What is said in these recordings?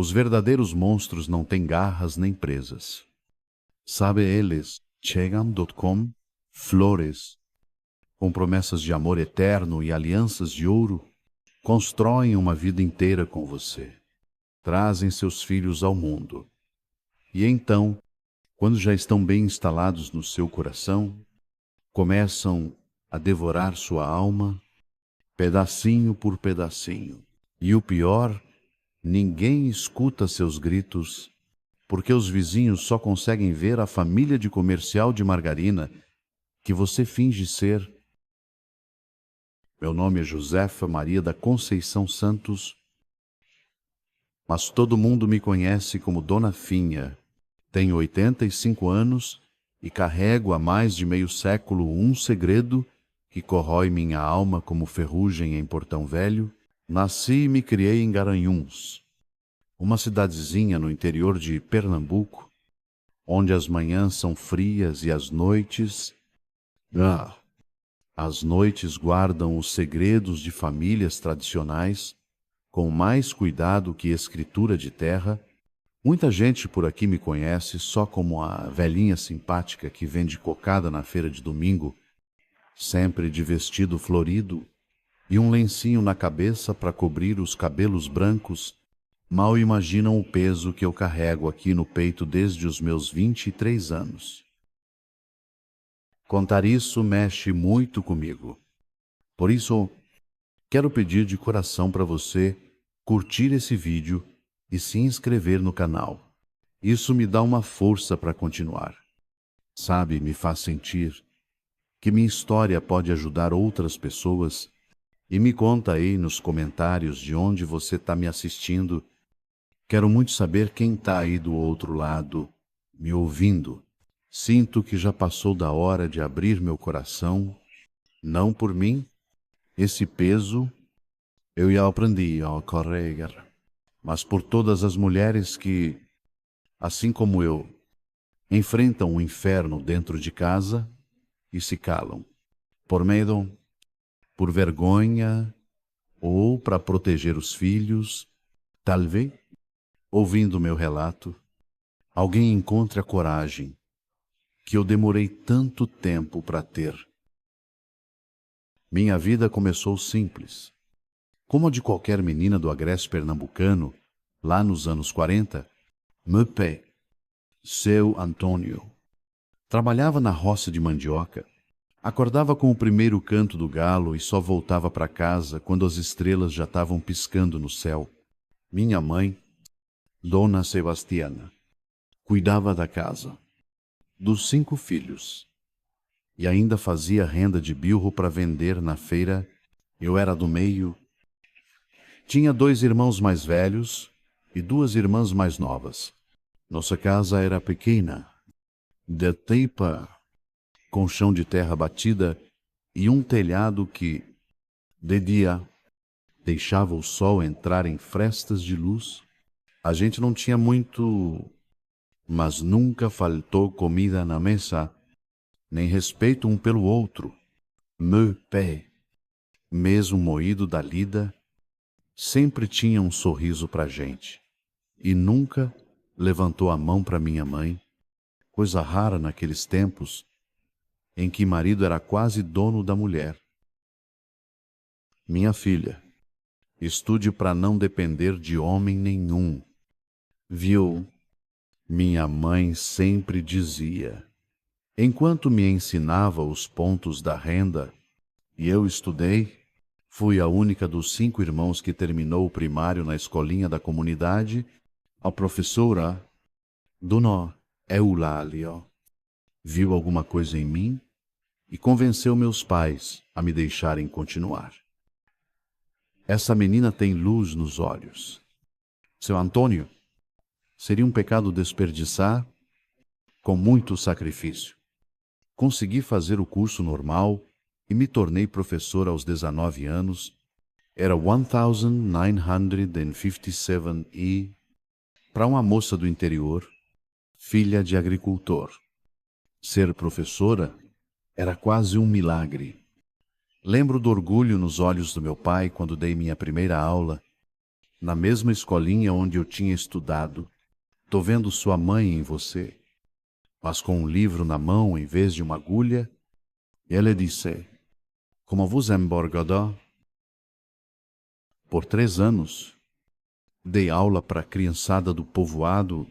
Os verdadeiros monstros não têm garras nem presas. Sabe, eles chegam com flores, com promessas de amor eterno e alianças de ouro, constroem uma vida inteira com você, trazem seus filhos ao mundo. E então, quando já estão bem instalados no seu coração, começam a devorar sua alma, pedacinho por pedacinho. E o pior, ninguém escuta seus gritos, porque os vizinhos só conseguem ver a família de comercial de margarina que você finge ser. Meu nome é Josefa Maria da Conceição Santos, mas todo mundo me conhece como Dona Finha. Tenho 85 anos e carrego há mais de meio século um segredo que corrói minha alma como ferrugem em Portão Velho. Nasci e me criei em Garanhuns, uma cidadezinha no interior de Pernambuco, onde as manhãs são frias e as noites guardam os segredos de famílias tradicionais com mais cuidado que escritura de terra. Muita gente por aqui me conhece só como a velhinha simpática que vende cocada na feira de domingo, sempre de vestido florido e um lencinho na cabeça para cobrir os cabelos brancos. Mal imaginam o peso que eu carrego aqui no peito desde os meus 23 anos. Contar isso mexe muito comigo. Por isso, quero pedir de coração para você curtir esse vídeo e se inscrever no canal. Isso me dá uma força para continuar. Sabe, me faz sentir que minha história pode ajudar outras pessoas. E me conta aí nos comentários de onde você está me assistindo. Quero muito saber quem está aí do outro lado, me ouvindo. Sinto que já passou da hora de abrir meu coração, não por mim. Esse peso eu já aprendi a carregar, mas por todas as mulheres que, assim como eu, enfrentam o inferno dentro de casa e se calam, por medo, por vergonha ou para proteger os filhos. Talvez, ouvindo meu relato, alguém encontre a coragem que eu demorei tanto tempo para ter. Minha vida começou simples, como a de qualquer menina do agreste pernambucano, lá nos anos 40. Meu pai, seu Antônio, trabalhava na roça de mandioca, acordava com o primeiro canto do galo e só voltava para casa quando as estrelas já estavam piscando no céu. Minha mãe, Dona Sebastiana, cuidava da casa, dos 5 filhos, e ainda fazia renda de bilro para vender na feira. Eu era do meio. Tinha 2 irmãos mais velhos e 2 irmãs mais novas. Nossa casa era pequena, de taipa, com chão de terra batida e um telhado que, de dia, deixava o sol entrar em frestas de luz. A gente não tinha muito, mas nunca faltou comida na mesa, nem respeito um pelo outro. Meu pai, mesmo moído da lida, sempre tinha um sorriso pra gente e nunca levantou a mão para minha mãe, coisa rara naqueles tempos em que marido era quase dono da mulher. Minha filha, estude para não depender de homem nenhum. Viu? Minha mãe sempre dizia. Enquanto me ensinava os pontos da renda e eu estudei, fui a única dos 5 irmãos que terminou o primário na escolinha da comunidade. A professora, Dona Eulália, viu alguma coisa em mim e convenceu meus pais a me deixarem continuar. Essa menina tem luz nos olhos. Seu Antônio, seria um pecado desperdiçar com muito sacrifício. Consegui fazer o curso normal e me tornei professor aos 19 anos. Era 1957 e, para uma moça do interior, filha de agricultor, ser professora era quase um milagre. Lembro do orgulho nos olhos do meu pai quando dei minha primeira aula na mesma escolinha onde eu tinha estudado. Tô vendo sua mãe em você, mas com um livro na mão em vez de uma agulha. Ele disse: Como vous emborgador? Por 3 anos, dei aula para a criançada do povoado,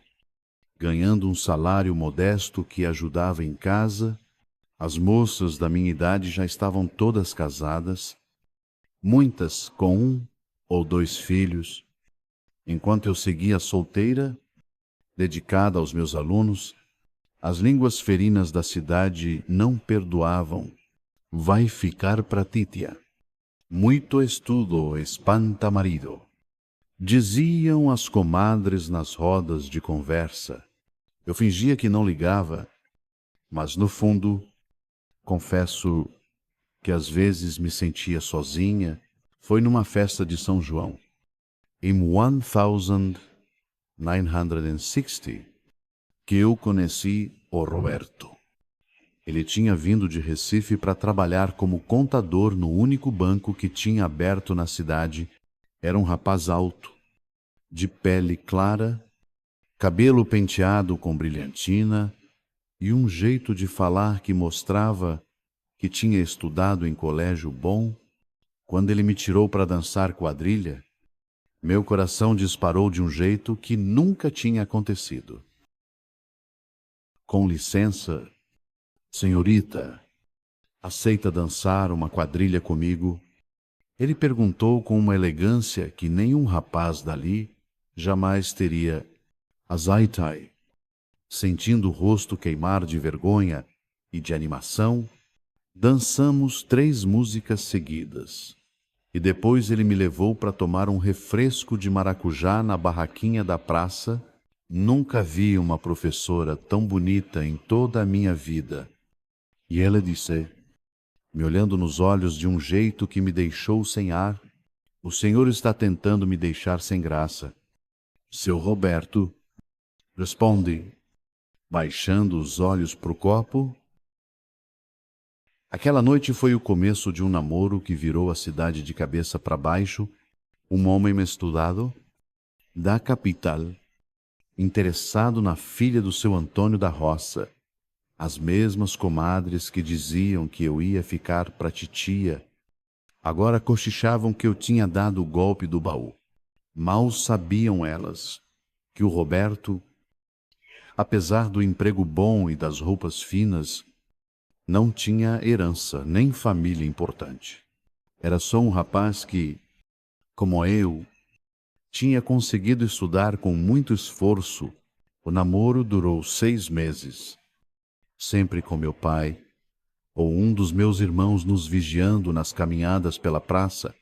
ganhando um salário modesto que ajudava em casa. As moças da minha idade já estavam todas casadas, muitas com 1 ou 2 filhos, enquanto eu seguia solteira, dedicada aos meus alunos. As línguas ferinas da cidade não perdoavam. Vai ficar pra titia. Muito estudo espanta marido. Diziam as comadres nas rodas de conversa. Eu fingia que não ligava, mas no fundo, confesso que às vezes me sentia sozinha. Foi numa festa de São João, em 1960, que eu conheci o Roberto. Ele tinha vindo de Recife para trabalhar como contador no único banco que tinha aberto na cidade. Era um rapaz alto, de pele clara, cabelo penteado com brilhantina e um jeito de falar que mostrava que tinha estudado em colégio bom. Quando ele me tirou para dançar quadrilha, meu coração disparou de um jeito que nunca tinha acontecido. Com licença, senhorita, aceita dançar uma quadrilha comigo? Ele perguntou com uma elegância que nenhum rapaz dali jamais teria. Azaitai, sentindo o rosto queimar de vergonha e de animação, dançamos 3 músicas seguidas. E depois ele me levou para tomar um refresco de maracujá na barraquinha da praça. Nunca vi uma professora tão bonita em toda a minha vida. E ela disse, me olhando nos olhos de um jeito que me deixou sem ar: o senhor está tentando me deixar sem graça. Seu Roberto, responde, baixando os olhos para o copo. Aquela noite foi o começo de um namoro que virou a cidade de cabeça para baixo. Um homem estudado, da capital, interessado na filha do seu Antônio da Roça. As mesmas comadres que diziam que eu ia ficar para titia, agora cochichavam que eu tinha dado o golpe do baú. Mal sabiam elas que o Roberto, apesar do emprego bom e das roupas finas, não tinha herança nem família importante. Era só um rapaz que, como eu, tinha conseguido estudar com muito esforço. O namoro durou 6 meses. Sempre com meu pai ou um dos meus irmãos nos vigiando nas caminhadas pela praça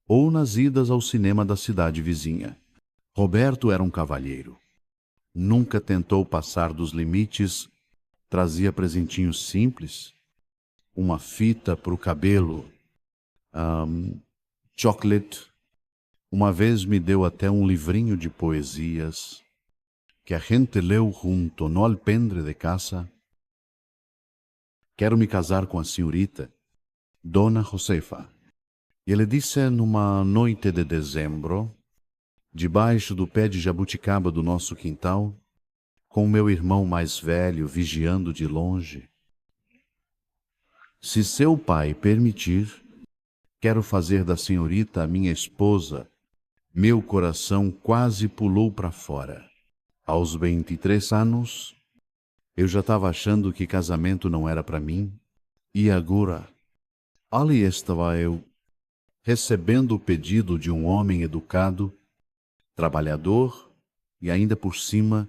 ou nas idas ao cinema da cidade vizinha. Roberto era um cavalheiro. Nunca tentou passar dos limites. Trazia presentinhos simples, uma fita para o cabelo, chocolate. Uma vez me deu até um livrinho de poesias que a gente leu junto no alpendre de casa. Quero me casar com a senhorita, Dona Josefa. Ele disse numa noite de dezembro, debaixo do pé de jabuticaba do nosso quintal, com meu irmão mais velho vigiando de longe. Se seu pai permitir, quero fazer da senhorita a minha esposa. Meu coração quase pulou para fora. Aos 23 anos, eu já estava achando que casamento não era para mim. E agora, ali estava eu, recebendo o pedido de um homem educado, trabalhador e ainda por cima,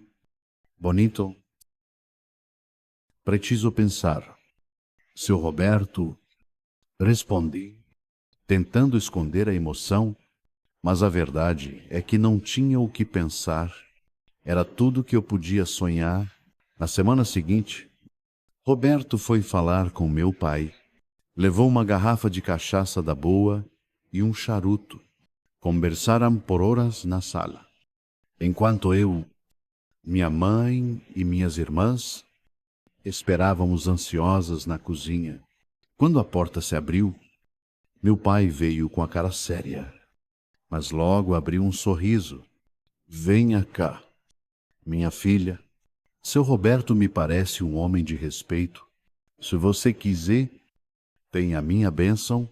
bonito. Preciso pensar. Seu Roberto, respondi, tentando esconder a emoção, mas a verdade é que não tinha o que pensar. Era tudo que eu podia sonhar. Na semana seguinte, Roberto foi falar com meu pai. Levou uma garrafa de cachaça da boa e um charuto. Conversaram por horas na sala, enquanto eu, minha mãe e minhas irmãs esperávamos ansiosas na cozinha. Quando a porta se abriu, meu pai veio com a cara séria. mas logo abriu um sorriso. Venha cá, minha filha. Seu Roberto me parece um homem de respeito. Se você quiser, tem a minha bênção.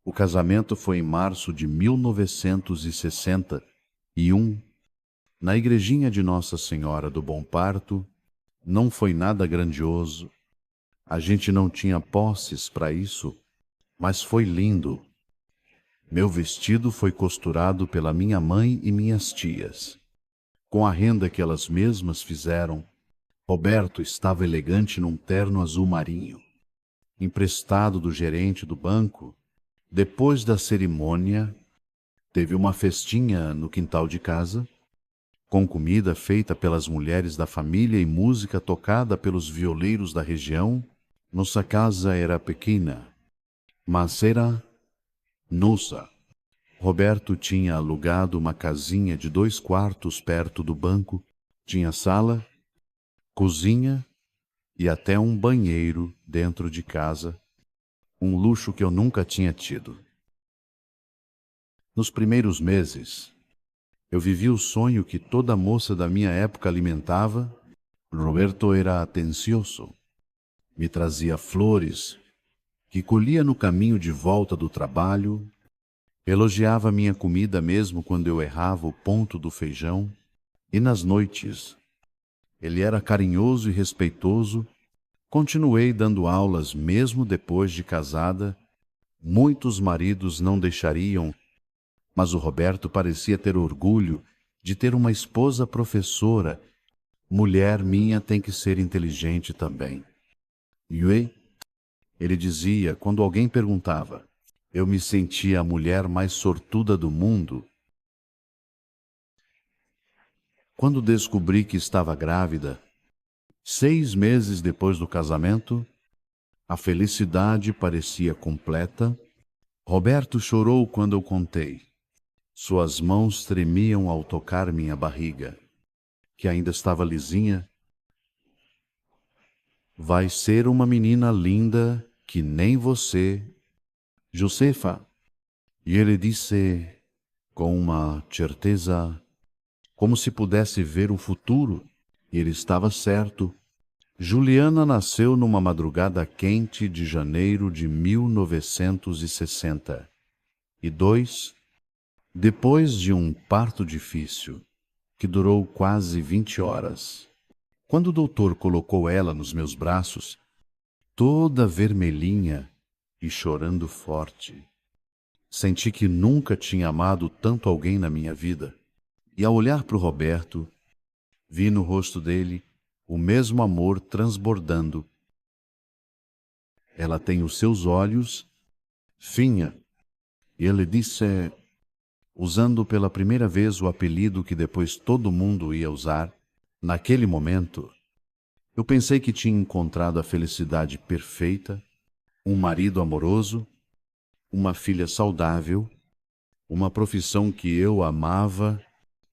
O casamento foi em março de 1961, na igrejinha de Nossa Senhora do Bom Parto. Não foi nada grandioso. A gente não tinha posses para isso, mas foi lindo. Meu vestido foi costurado pela minha mãe e minhas tias. Com a renda que elas mesmas fizeram, Roberto estava elegante num terno azul marinho, emprestado do gerente do banco. Depois da cerimônia, teve uma festinha no quintal de casa, com comida feita pelas mulheres da família e música tocada pelos violeiros da região. Nossa casa era pequena, mas era nossa. Roberto tinha alugado uma casinha de 2 quartos perto do banco. Tinha sala, cozinha e até um banheiro dentro de casa, um luxo que eu nunca tinha tido. Nos primeiros meses, eu vivi o sonho que toda moça da minha época alimentava. Roberto era atencioso, me trazia flores, que colhia no caminho de volta do trabalho, elogiava minha comida mesmo quando eu errava o ponto do feijão, e nas noites, ele era carinhoso e respeitoso. Continuei dando aulas mesmo depois de casada. Muitos maridos não deixariam, mas o Roberto parecia ter orgulho de ter uma esposa professora. Mulher minha tem que ser inteligente também. Yue, ele dizia quando alguém perguntava. Eu me sentia a mulher mais sortuda do mundo. Quando descobri que estava grávida, 6 meses depois do casamento, a felicidade parecia completa. Roberto chorou quando eu contei. Suas mãos tremiam ao tocar minha barriga, que ainda estava lisinha. Vai ser uma menina linda que nem você, Josefa. E ele disse com uma certeza, como se pudesse ver o futuro, e ele estava certo. Juliana nasceu numa madrugada quente de janeiro de 1962, depois de um parto difícil, que durou quase 20 horas. Quando o doutor colocou ela nos meus braços, toda vermelhinha e chorando forte, senti que nunca tinha amado tanto alguém na minha vida. E ao olhar para o Roberto, vi no rosto dele o mesmo amor transbordando. Ela tem os seus olhos, Finha. E ele disse, usando pela primeira vez o apelido que depois todo mundo ia usar. Naquele momento, eu pensei que tinha encontrado a felicidade perfeita, um marido amoroso, uma filha saudável, uma profissão que eu amava.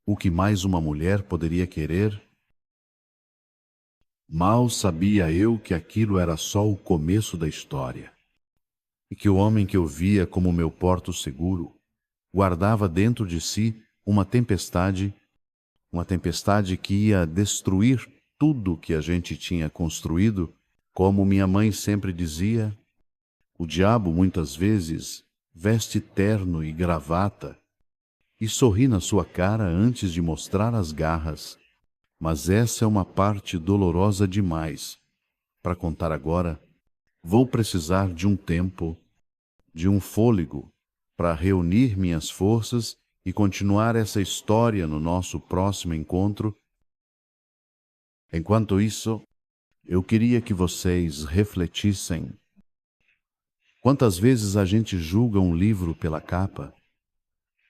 O que mais uma mulher poderia querer? Mal sabia eu que aquilo era só o começo da história, e que o homem que eu via como meu porto seguro guardava dentro de si uma tempestade que ia destruir tudo que a gente tinha construído. Como minha mãe sempre dizia, o diabo muitas vezes veste terno e gravata e sorri na sua cara antes de mostrar as garras. Mas essa é uma parte dolorosa demais para contar agora. Vou precisar de um tempo, de um fôlego, para reunir minhas forças e continuar essa história no nosso próximo encontro. Enquanto isso, eu queria que vocês refletissem. Quantas vezes a gente julga um livro pela capa?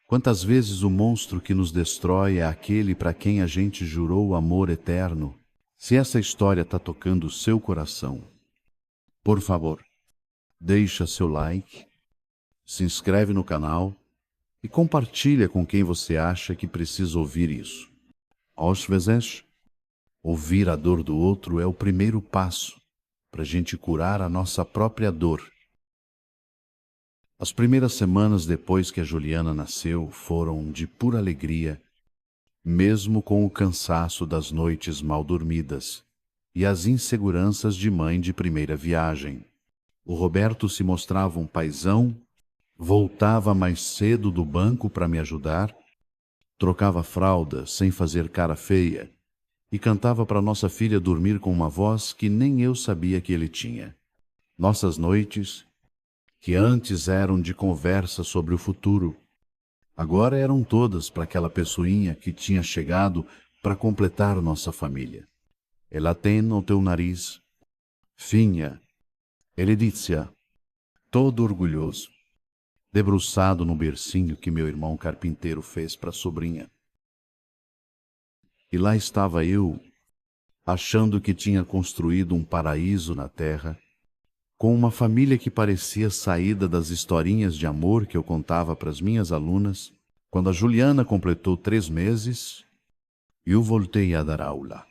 Quantas vezes o monstro que nos destrói é aquele para quem a gente jurou amor eterno? Se essa história está tocando o seu coração, por favor, deixa seu like, se inscreve no canal e compartilha com quem você acha que precisa ouvir isso. Às vezes, ouvir a dor do outro é o primeiro passo para a gente curar a nossa própria dor. As primeiras semanas depois que a Juliana nasceu foram de pura alegria, mesmo com o cansaço das noites mal dormidas e as inseguranças de mãe de primeira viagem. O Roberto se mostrava um paizão, voltava mais cedo do banco para me ajudar, trocava fralda sem fazer cara feia e cantava para nossa filha dormir com uma voz que nem eu sabia que ele tinha. Nossas noites, que antes eram de conversa sobre o futuro, agora eram todas para aquela pessoinha que tinha chegado para completar nossa família. Ela tem no teu nariz, Finha, ele dizia, todo orgulhoso, debruçado no bercinho que meu irmão carpinteiro fez para a sobrinha. E lá estava eu, achando que tinha construído um paraíso na terra, com uma família que parecia saída das historinhas de amor que eu contava para as minhas alunas, quando a Juliana completou 3 meses, eu voltei a dar aula.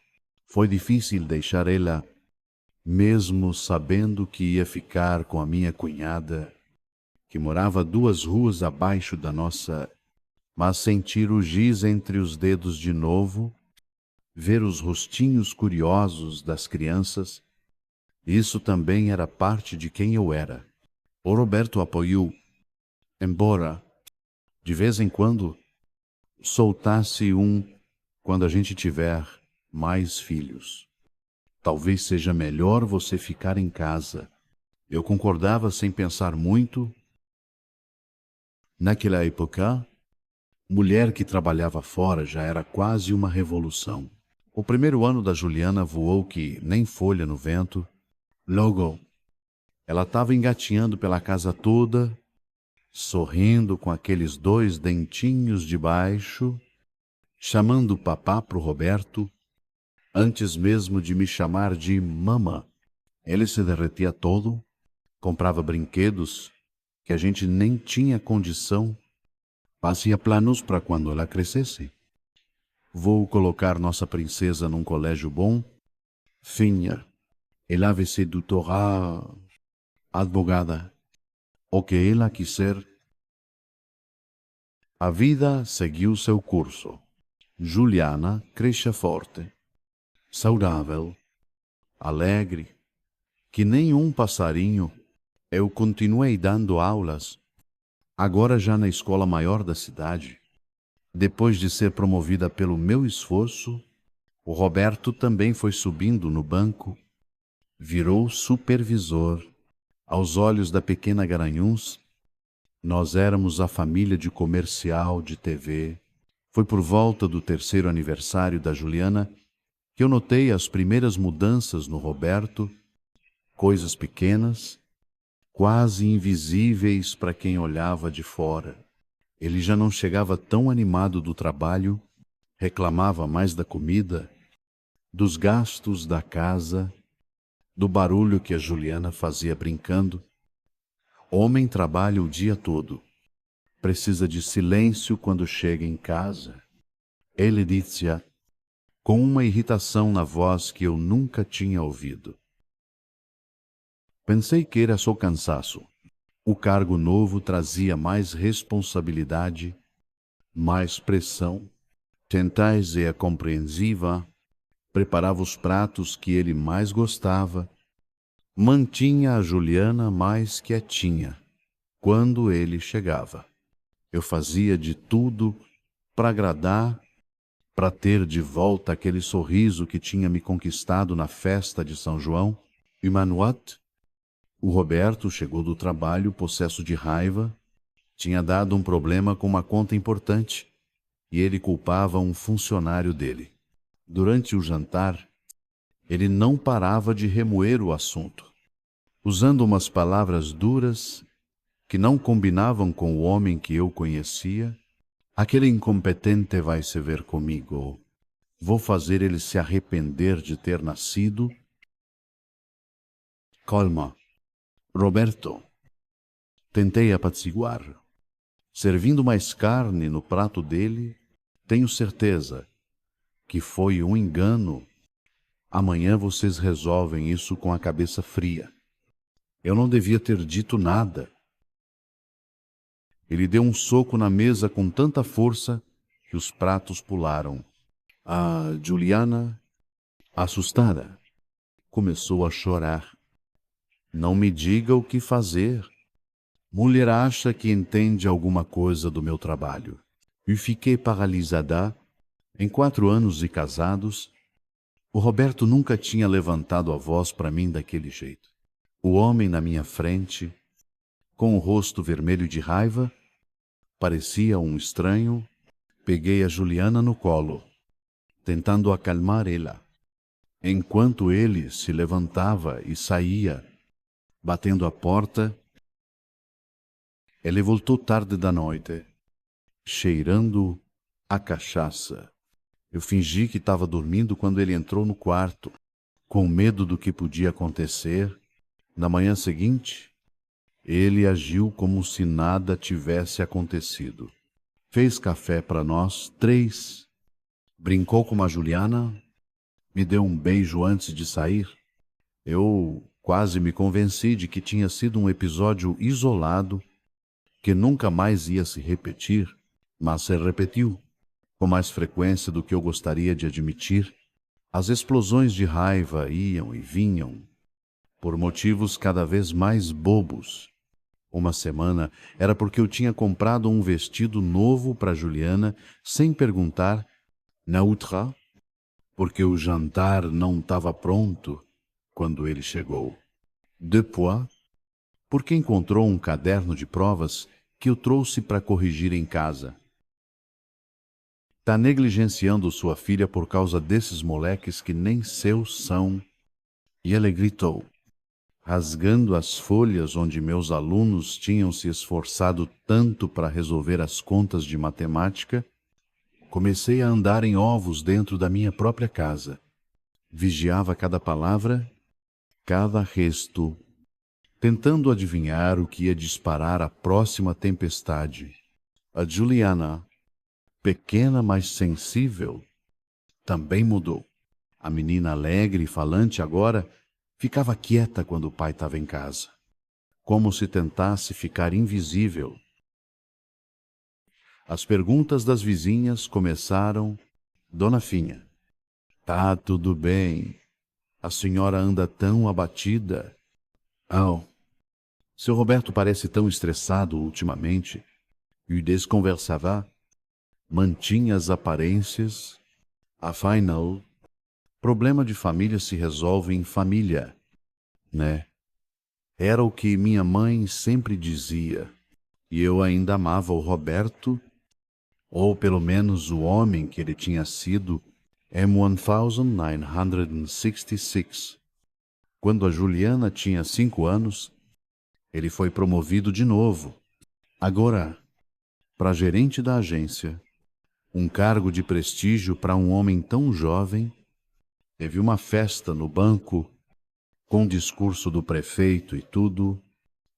Foi difícil deixar ela, mesmo sabendo que ia ficar com a minha cunhada, que morava 2 ruas abaixo da nossa, mas sentir o giz entre os dedos de novo, ver os rostinhos curiosos das crianças, isso também era parte de quem eu era. O Roberto apoiou, embora, de vez em quando, soltasse um quando a gente tiver mais filhos. Talvez seja melhor você ficar em casa. Eu concordava sem pensar muito. Naquela época, mulher que trabalhava fora já era quase uma revolução. O primeiro ano da Juliana voou que nem folha no vento. Logo, ela estava engatinhando pela casa toda, sorrindo com aqueles 2 dentinhos de baixo, chamando papá pro Roberto, antes mesmo de me chamar de mamã. Ele se derretia todo, comprava brinquedos que a gente nem tinha condição, fazia planos para quando ela crescesse. Vou colocar nossa princesa num colégio bom. Finha, ela vai ser doutora, advogada, o que ela quiser. A vida seguiu seu curso. Juliana crescia forte, saudável, alegre, que nem um passarinho. Eu continuei dando aulas, agora já na escola maior da cidade. Depois de ser promovida pelo meu esforço, o Roberto também foi subindo no banco, virou supervisor. Aos olhos da pequena Garanhuns, nós éramos a família de comercial de TV. Foi por volta do 3º aniversário da Juliana que eu notei as primeiras mudanças no Roberto, coisas pequenas, quase invisíveis para quem olhava de fora. Ele já não chegava tão animado do trabalho, reclamava mais da comida, dos gastos da casa, do barulho que a Juliana fazia brincando. Homem trabalha o dia todo, precisa de silêncio quando chega em casa. Ele dizia, com uma irritação na voz que eu nunca tinha ouvido. Pensei que era só cansaço. O cargo novo trazia mais responsabilidade, mais pressão. Tentaise compreensiva, preparava os pratos que ele mais gostava, mantinha a Juliana mais quietinha quando ele chegava. Eu fazia de tudo para agradar, para ter de volta aquele sorriso que tinha me conquistado na festa de São João. E Manuat, o Roberto chegou do trabalho possesso de raiva, tinha dado um problema com uma conta importante e ele culpava um funcionário dele. Durante o jantar, ele não parava de remoer o assunto, usando umas palavras duras que não combinavam com o homem que eu conhecia. Aquele incompetente vai se ver comigo. Vou fazer ele se arrepender de ter nascido. Calma, Roberto. Tentei apaziguar. Servindo mais carne no prato dele, tenho certeza que foi um engano. Amanhã vocês resolvem isso com a cabeça fria. Eu não devia ter dito nada. Ele deu um soco na mesa com tanta força que os pratos pularam. A Juliana, assustada, começou a chorar. Não me diga o que fazer. Mulher acha que entende alguma coisa do meu trabalho. E fiquei paralisada. Em 4 anos de casados, o Roberto nunca tinha levantado a voz para mim daquele jeito. O homem na minha frente, com o rosto vermelho de raiva, parecia um estranho. Peguei a Juliana no colo, tentando acalmar ela, enquanto ele se levantava e saía, batendo a porta. Ele voltou tarde da noite, cheirando a cachaça. Eu fingi que estava dormindo quando ele entrou no quarto, com medo do que podia acontecer. Na manhã seguinte, ele agiu como se nada tivesse acontecido. Fez café para nós 3, brincou com a Juliana, me deu um beijo antes de sair. Eu quase me convenci de que tinha sido um episódio isolado, que nunca mais ia se repetir, mas se repetiu, com mais frequência do que eu gostaria de admitir. As explosões de raiva iam e vinham, por motivos cada vez mais bobos. Uma semana era porque eu tinha comprado um vestido novo para Juliana, sem perguntar. Na outra, porque o jantar não estava pronto quando ele chegou. Depois, porque encontrou um caderno de provas que eu trouxe para corrigir em casa. Tá negligenciando sua filha por causa desses moleques que nem seus são. E ele gritou, rasgando as folhas onde meus alunos tinham se esforçado tanto para resolver as contas de matemática. Comecei a andar em ovos dentro da minha própria casa. Vigiava cada palavra, cada gesto, tentando adivinhar o que ia disparar a próxima tempestade. A Juliana, pequena mas sensível, também mudou. A menina alegre e falante agora ficava quieta quando o pai estava em casa, como se tentasse ficar invisível. As perguntas das vizinhas começaram. Dona Finha, tá tudo bem? A senhora anda tão abatida. Oh, seu Roberto parece tão estressado ultimamente. E desconversava. Mantinha as aparências. Afinal, problema de família se resolve em família, né? Era o que minha mãe sempre dizia. E eu ainda amava o Roberto, ou pelo menos o homem que ele tinha sido, M1966. Quando a Juliana tinha 5 anos, ele foi promovido de novo. Agora, para gerente da agência, um cargo de prestígio para um homem tão jovem. Teve uma festa no banco, com o discurso do prefeito e tudo.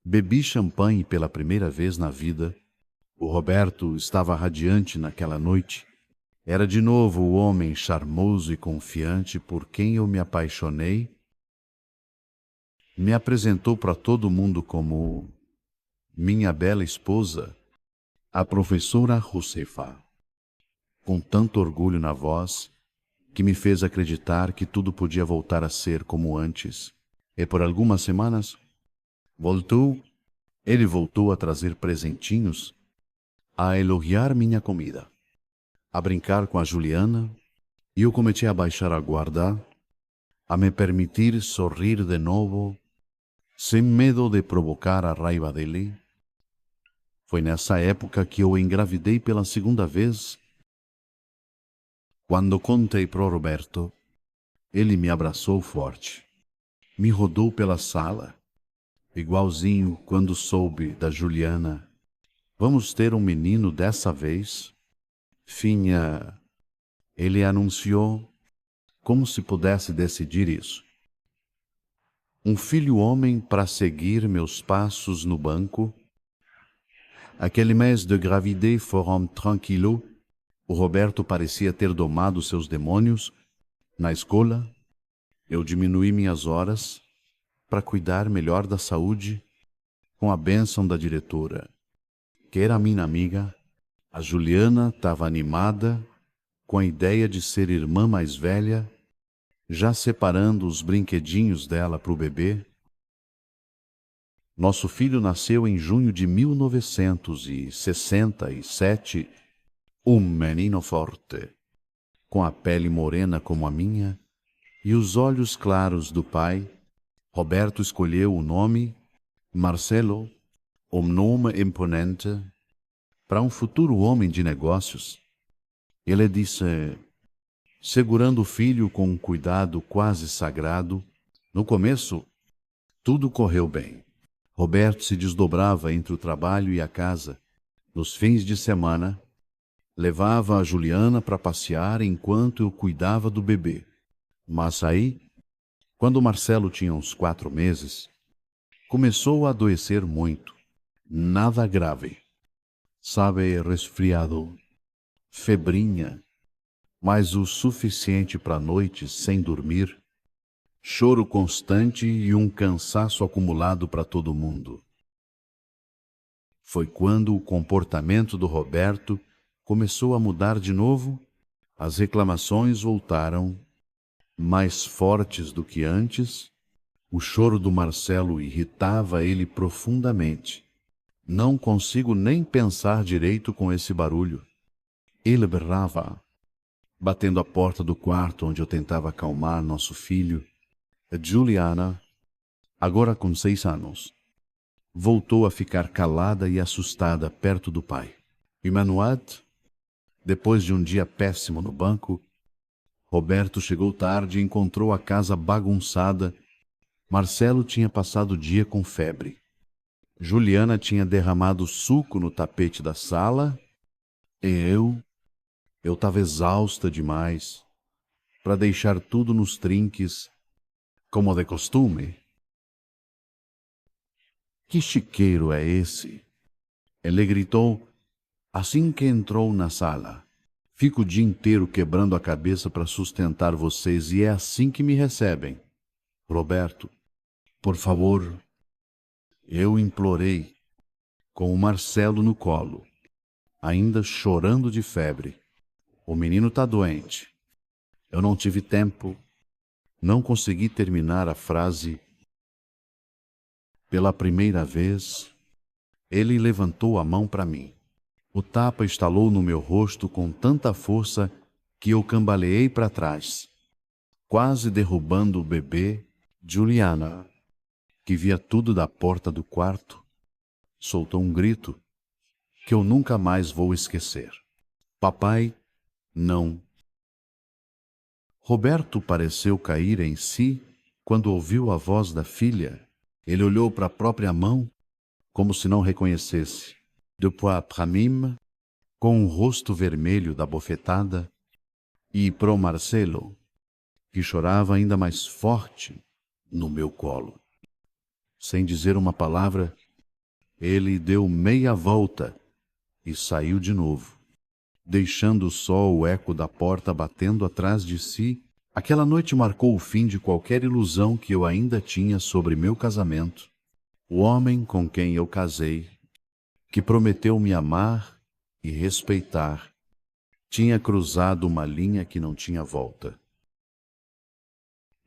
Bebi champanhe pela primeira vez na vida. O Roberto estava radiante naquela noite. Era de novo o homem charmoso e confiante por quem eu me apaixonei. Me apresentou para todo mundo como minha bela esposa, a professora Josefa, com tanto orgulho na voz, que me fez acreditar que tudo podia voltar a ser como antes. E por algumas semanas, ele voltou a trazer presentinhos, a elogiar minha comida, a brincar com a Juliana, e eu comecei a baixar a guarda, a me permitir sorrir de novo, sem medo de provocar a raiva dele. Foi nessa época que eu engravidei pela segunda vez. Quando contei pro Roberto, ele me abraçou forte, me rodou pela sala, igualzinho quando soube da Juliana. Vamos ter um menino dessa vez? Finha, ele anunciou, como se pudesse decidir isso. Um filho homem para seguir meus passos no banco. Aquele mês de gravidez foram tranquilo. O Roberto parecia ter domado seus demônios. Na escola, eu diminuí minhas horas para cuidar melhor da saúde, com a bênção da diretora. que era minha amiga, a Juliana estava animada com a ideia de ser irmã mais velha, já separando os brinquedinhos dela para o bebê. Nosso filho nasceu em junho de 1967, um menino forte, com a pele morena como a minha e os olhos claros do pai. Roberto escolheu o nome Marcelo, um nome imponente, para um futuro homem de negócios. Ele disse, segurando o filho com um cuidado quase sagrado. No começo, tudo correu bem. Roberto se desdobrava entre o trabalho e a casa. Nos fins de semana, levava a Juliana para passear enquanto eu cuidava do bebê. Mas aí, quando Marcelo tinha uns 4 meses, começou a adoecer muito. Nada grave. Sabe, resfriado, febrinha, mas o suficiente para noites sem dormir, choro constante e um cansaço acumulado para todo mundo. Foi quando o comportamento do Roberto começou a mudar de novo, as reclamações voltaram, mais fortes do que antes. O choro do Marcelo irritava ele profundamente. Não consigo nem pensar direito com esse barulho. Ele berrava, batendo a porta do quarto onde eu tentava acalmar nosso filho. Juliana, agora com 6 anos, voltou a ficar calada e assustada perto do pai. Emmanuel, depois de um dia péssimo no banco, Roberto chegou tarde e encontrou a casa bagunçada. Marcelo tinha passado o dia com febre. Juliana tinha derramado suco no tapete da sala e eu estava exausta demais para deixar tudo nos trinques, como de costume. Que chiqueiro é esse? Ele gritou assim que entrou na sala. Fico o dia inteiro quebrando a cabeça para sustentar vocês e é assim que me recebem. Roberto, por favor, eu implorei, com o Marcelo no colo, ainda chorando de febre. O menino está doente. Eu não tive tempo. Não consegui terminar a frase. Pela primeira vez, ele levantou a mão para mim. O tapa estalou no meu rosto com tanta força que eu cambaleei para trás, quase derrubando o bebê. Juliana, que via tudo da porta do quarto, soltou um grito que eu nunca mais vou esquecer. Papai, não. Roberto pareceu cair em si quando ouviu a voz da filha. Ele olhou para a própria mão, como se não reconhecesse. Depois para mim, com o rosto vermelho da bofetada, e pro Marcelo, que chorava ainda mais forte no meu colo. Sem dizer uma palavra, ele deu meia volta e saiu de novo, deixando só o eco da porta batendo atrás de si. Aquela noite marcou o fim de qualquer ilusão que eu ainda tinha sobre meu casamento. O homem com quem eu casei, que prometeu me amar e respeitar, tinha cruzado uma linha que não tinha volta.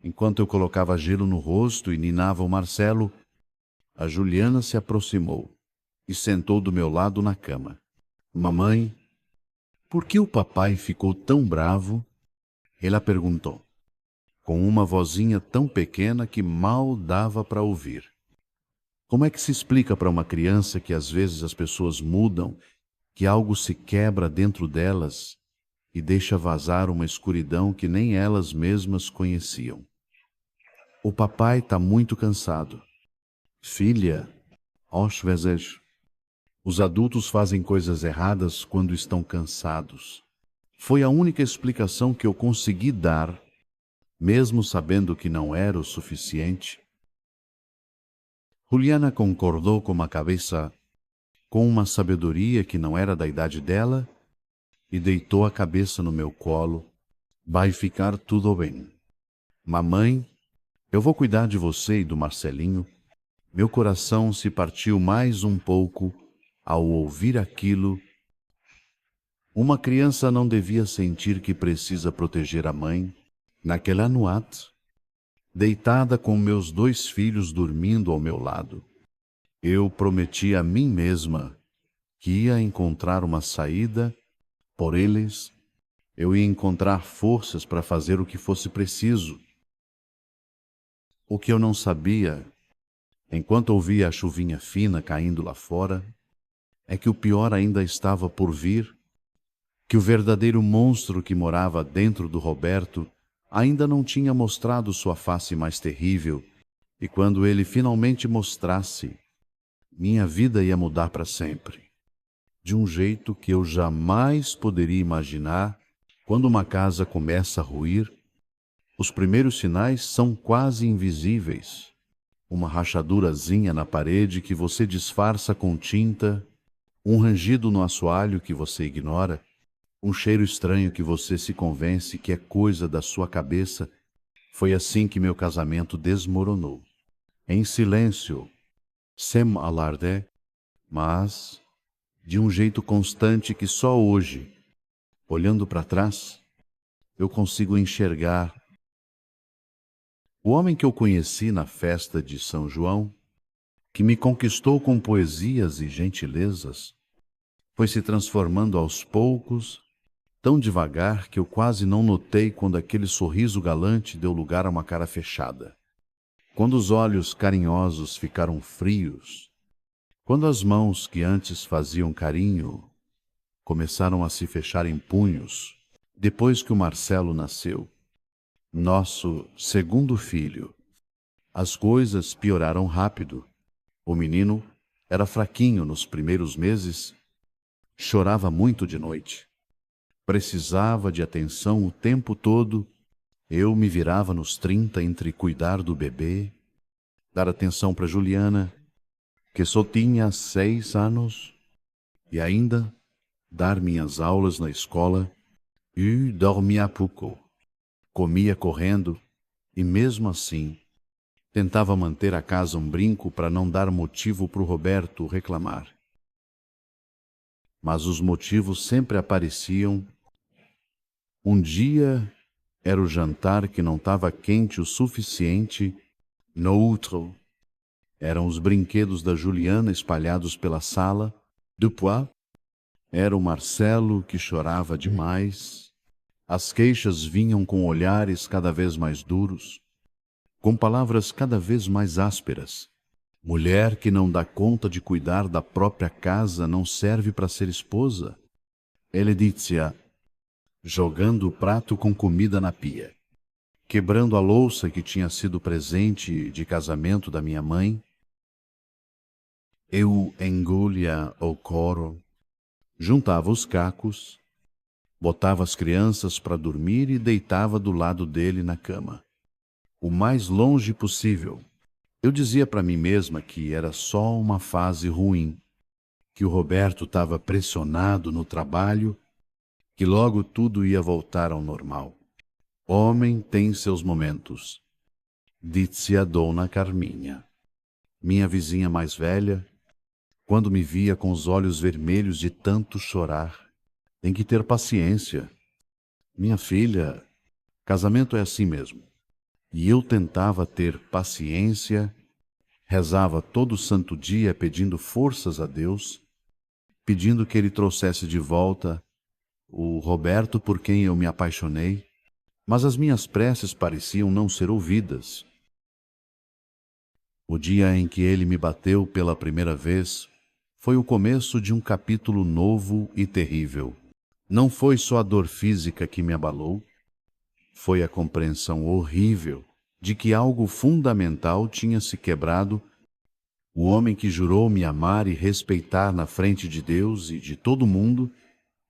Enquanto eu colocava gelo no rosto e ninava o Marcelo, a Juliana se aproximou e sentou do meu lado na cama. Mamãe, por que o papai ficou tão bravo? Ela perguntou, com uma vozinha tão pequena que mal dava para ouvir. Como é que se explica para uma criança que às vezes as pessoas mudam, que algo se quebra dentro delas e deixa vazar uma escuridão que nem elas mesmas conheciam? O papai está muito cansado. Filha, às vezes, os adultos fazem coisas erradas quando estão cansados. Foi a única explicação que eu consegui dar, mesmo sabendo que não era o suficiente. Juliana concordou com a cabeça, com uma sabedoria que não era da idade dela, e deitou a cabeça no meu colo. Vai ficar tudo bem. Mamãe, eu vou cuidar de você e do Marcelinho. Meu coração se partiu mais um pouco Ao ouvir aquilo, uma criança não devia sentir que precisa proteger a mãe. Naquela noite, deitada com meus 2 filhos dormindo ao meu lado, eu prometi a mim mesma que ia encontrar uma saída por eles. Eu ia encontrar forças para fazer o que fosse preciso. O que eu não sabia, enquanto ouvia a chuvinha fina caindo lá fora, é que o pior ainda estava por vir, que o verdadeiro monstro que morava dentro do Roberto ainda não tinha mostrado sua face mais terrível, e quando ele finalmente mostrasse, minha vida ia mudar para sempre, de um jeito que eu jamais poderia imaginar. Quando uma casa começa a ruir, os primeiros sinais são quase invisíveis. Uma rachadurazinha na parede que você disfarça com tinta, um rangido no assoalho que você ignora, um cheiro estranho que você se convence que é coisa da sua cabeça. Foi assim que meu casamento desmoronou. Em silêncio, sem alarde, mas de um jeito constante que só hoje, olhando para trás, eu consigo enxergar. O homem que eu conheci na festa de São João, que me conquistou com poesias e gentilezas, foi se transformando aos poucos, tão devagar que eu quase não notei quando aquele sorriso galante deu lugar a uma cara fechada. Quando os olhos carinhosos ficaram frios, quando as mãos que antes faziam carinho começaram a se fechar em punhos, depois que o Marcelo nasceu, nosso segundo filho, as coisas pioraram rápido. O menino era fraquinho nos primeiros meses, chorava muito de noite. Precisava de atenção o tempo todo. Eu me virava nos 30 entre cuidar do bebê, dar atenção para Juliana, que só tinha 6 anos, e ainda dar minhas aulas na escola, e dormia pouco. Comia correndo, e mesmo assim, tentava manter a casa um brinco para não dar motivo para o Roberto reclamar. Mas os motivos sempre apareciam. Um dia era o jantar que não estava quente o suficiente. No outro, eram os brinquedos da Juliana espalhados pela sala. Depois, era o Marcelo que chorava demais. As queixas vinham com olhares cada vez mais duros, com palavras cada vez mais ásperas. Mulher que não dá conta de cuidar da própria casa não serve para ser esposa. Ele dizia, jogando o prato com comida na pia, quebrando a louça que tinha sido presente de casamento da minha mãe. Eu engolia o couro, juntava os cacos, botava as crianças para dormir e deitava do lado dele na cama, o mais longe possível. Eu dizia para mim mesma que era só uma fase ruim, que o Roberto estava pressionado no trabalho, que logo tudo ia voltar ao normal. Homem tem seus momentos, disse a dona Carminha, minha vizinha mais velha, quando me via com os olhos vermelhos de tanto chorar. Tem que ter paciência. Minha filha, casamento é assim mesmo. E eu tentava ter paciência, rezava todo santo dia pedindo forças a Deus, pedindo que Ele trouxesse de volta o Roberto por quem eu me apaixonei, mas as minhas preces pareciam não ser ouvidas. O dia em que ele me bateu pela primeira vez foi o começo de um capítulo novo e terrível. Não foi só a dor física que me abalou, foi a compreensão horrível de que algo fundamental tinha se quebrado. O homem que jurou me amar e respeitar na frente de Deus e de todo mundo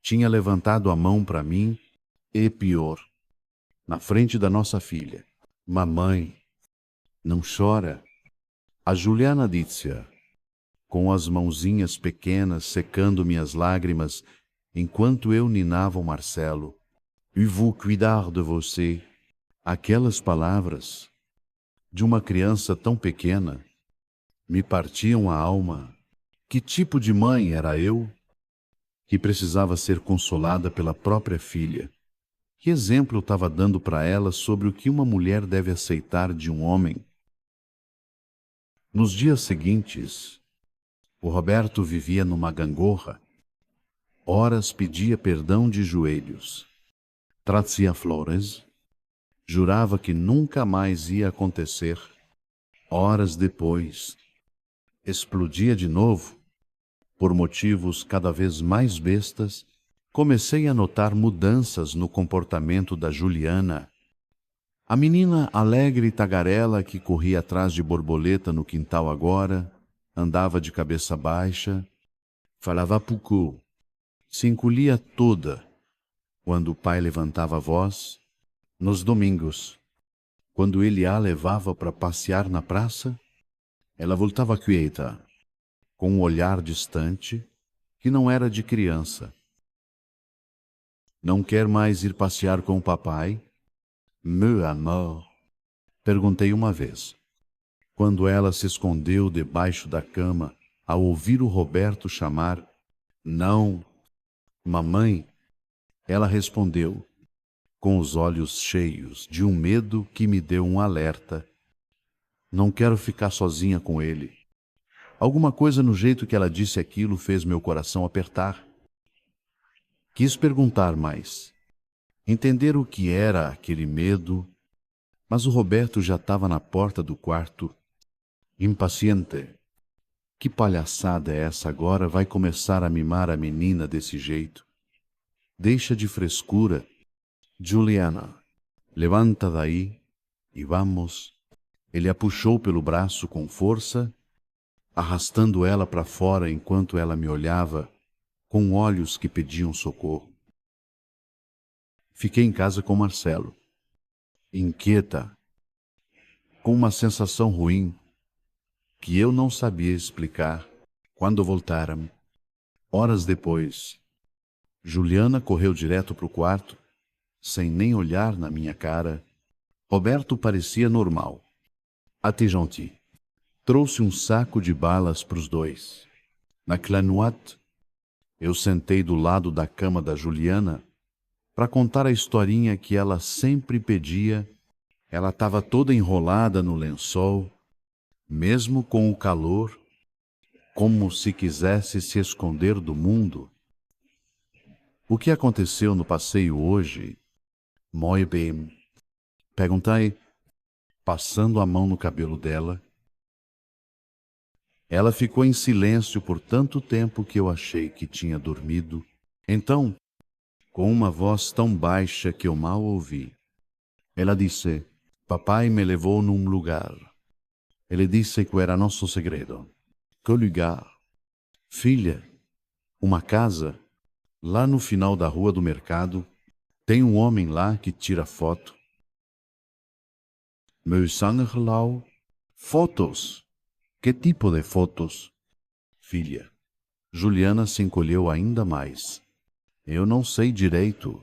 tinha levantado a mão para mim e, pior, na frente da nossa filha. Mamãe, não chora. A Juliana disse, com as mãozinhas pequenas secando minhas lágrimas, enquanto eu ninava o Marcelo. Eu vou cuidar de você. Aquelas palavras, de uma criança tão pequena, me partiam a alma. Que tipo de mãe era eu, que precisava ser consolada pela própria filha? Que exemplo eu estava dando para ela sobre o que uma mulher deve aceitar de um homem? Nos dias seguintes, o Roberto vivia numa gangorra. Horas pedia perdão de joelhos. Trazia flores. Jurava que nunca mais ia acontecer. Horas depois, explodia de novo. Por motivos cada vez mais bestas, comecei a notar mudanças no comportamento da Juliana. A menina alegre e tagarela que corria atrás de borboleta no quintal agora, andava de cabeça baixa, falava pouco, se encolhia toda quando o pai levantava a voz. Nos domingos, quando ele a levava para passear na praça, ela voltava quieta, com um olhar distante, que não era de criança. Não quer mais ir passear com o papai? Meu amor, perguntei uma vez, quando ela se escondeu debaixo da cama ao ouvir o Roberto chamar. Não, mamãe. Ela respondeu, com os olhos cheios de um medo que me deu um alerta. Não quero ficar sozinha com ele. Alguma coisa no jeito que ela disse aquilo fez meu coração apertar. Quis perguntar mais, entender o que era aquele medo, mas o Roberto já estava na porta do quarto, impaciente. Que palhaçada é essa agora? Vai começar a mimar a menina desse jeito? Deixa de frescura. Juliana, levanta daí e vamos. Ele a puxou pelo braço com força, arrastando ela para fora enquanto ela me olhava, com olhos que pediam socorro. Fiquei em casa com Marcelo, inquieta, com uma sensação ruim que eu não sabia explicar. Quando voltaram, horas depois, Juliana correu direto para o quarto, sem nem olhar na minha cara. Roberto parecia normal. Até gentil. Trouxe um saco de balas para os dois. Naquela noite, eu sentei do lado da cama da Juliana para contar a historinha que ela sempre pedia. Ela estava toda enrolada no lençol, mesmo com o calor, como se quisesse se esconder do mundo. O que aconteceu no passeio hoje? Muito bem. Perguntei, passando a mão no cabelo dela. Ela ficou em silêncio por tanto tempo que eu achei que tinha dormido. Então, com uma voz tão baixa que eu mal ouvi, ela disse, papai me levou num lugar. Ele disse que era nosso segredo. Que lugar? Filha, uma casa, lá no final da rua do mercado, tem um homem lá que tira foto. Meu sangue, fotos. Que tipo de fotos? Filha. Juliana se encolheu ainda mais. Eu não sei direito.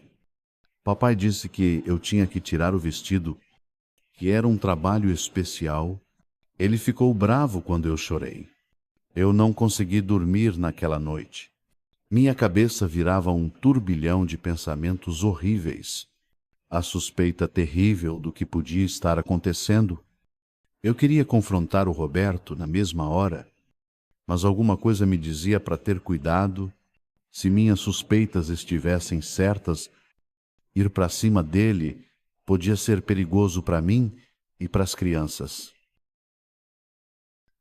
Papai disse que eu tinha que tirar o vestido, que era um trabalho especial. Ele ficou bravo quando eu chorei. Eu não consegui dormir naquela noite. Minha cabeça virava um turbilhão de pensamentos horríveis. A suspeita terrível do que podia estar acontecendo. Eu queria confrontar o Roberto na mesma hora, mas alguma coisa me dizia para ter cuidado. Se minhas suspeitas estivessem certas, ir para cima dele podia ser perigoso para mim e para as crianças.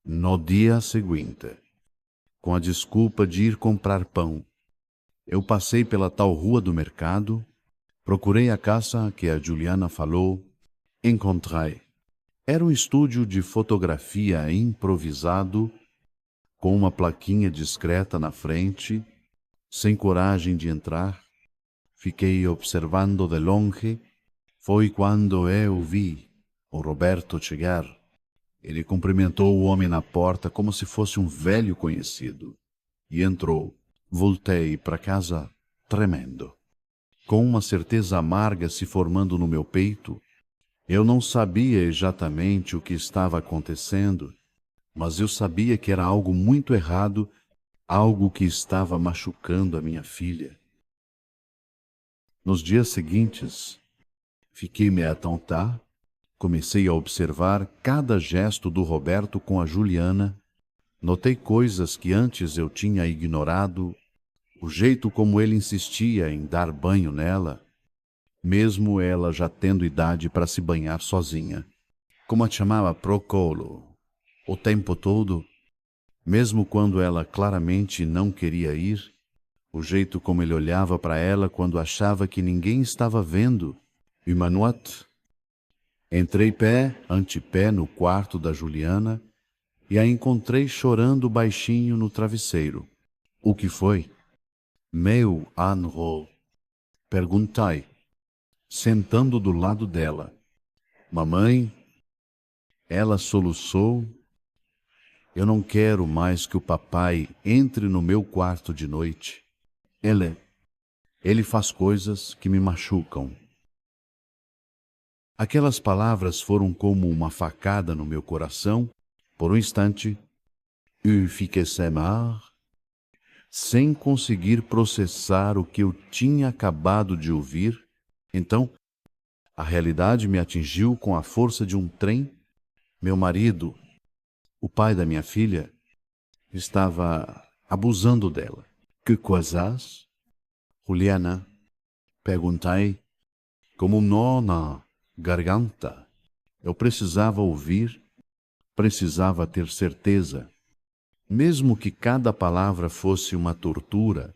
No dia seguinte, com a desculpa de ir comprar pão, eu passei pela tal rua do mercado, procurei a casa que a Juliana falou, encontrei. Era um estúdio de fotografia improvisado, com uma plaquinha discreta na frente, sem coragem de entrar. Fiquei observando de longe. Foi quando eu vi o Roberto chegar. Ele cumprimentou o homem na porta como se fosse um velho conhecido. E entrou. Voltei para casa tremendo, com uma certeza amarga se formando no meu peito. Eu não sabia exatamente o que estava acontecendo, mas eu sabia que era algo muito errado algo que estava machucando a minha filha. Nos dias seguintes, fiquei-me a atentar, comecei a observar cada gesto do Roberto com a Juliana, notei coisas que antes eu tinha ignorado, o jeito como ele insistia em dar banho nela, mesmo ela já tendo idade para se banhar sozinha. Como a chamava pro colo, o tempo todo, mesmo quando ela claramente não queria ir, o jeito como ele olhava para ela quando achava que ninguém estava vendo. Uma noite, entrei pé ante pé no quarto da Juliana e a encontrei chorando baixinho no travesseiro. O que foi? Meu anro, perguntei, sentando do lado dela. Mamãe, ela soluçou. Eu não quero mais que o papai entre no meu quarto de noite. Ele faz coisas que me machucam. Aquelas palavras foram como uma facada no meu coração. Por um instante, eu fiquei sem ar, sem conseguir processar o que eu tinha acabado de ouvir. Então, a realidade me atingiu com a força de um trem. Meu marido, o pai da minha filha, estava abusando dela. Que coisas? Juliana, perguntei, como um nó na garganta. Eu precisava ouvir, precisava ter certeza, mesmo que cada palavra fosse uma tortura.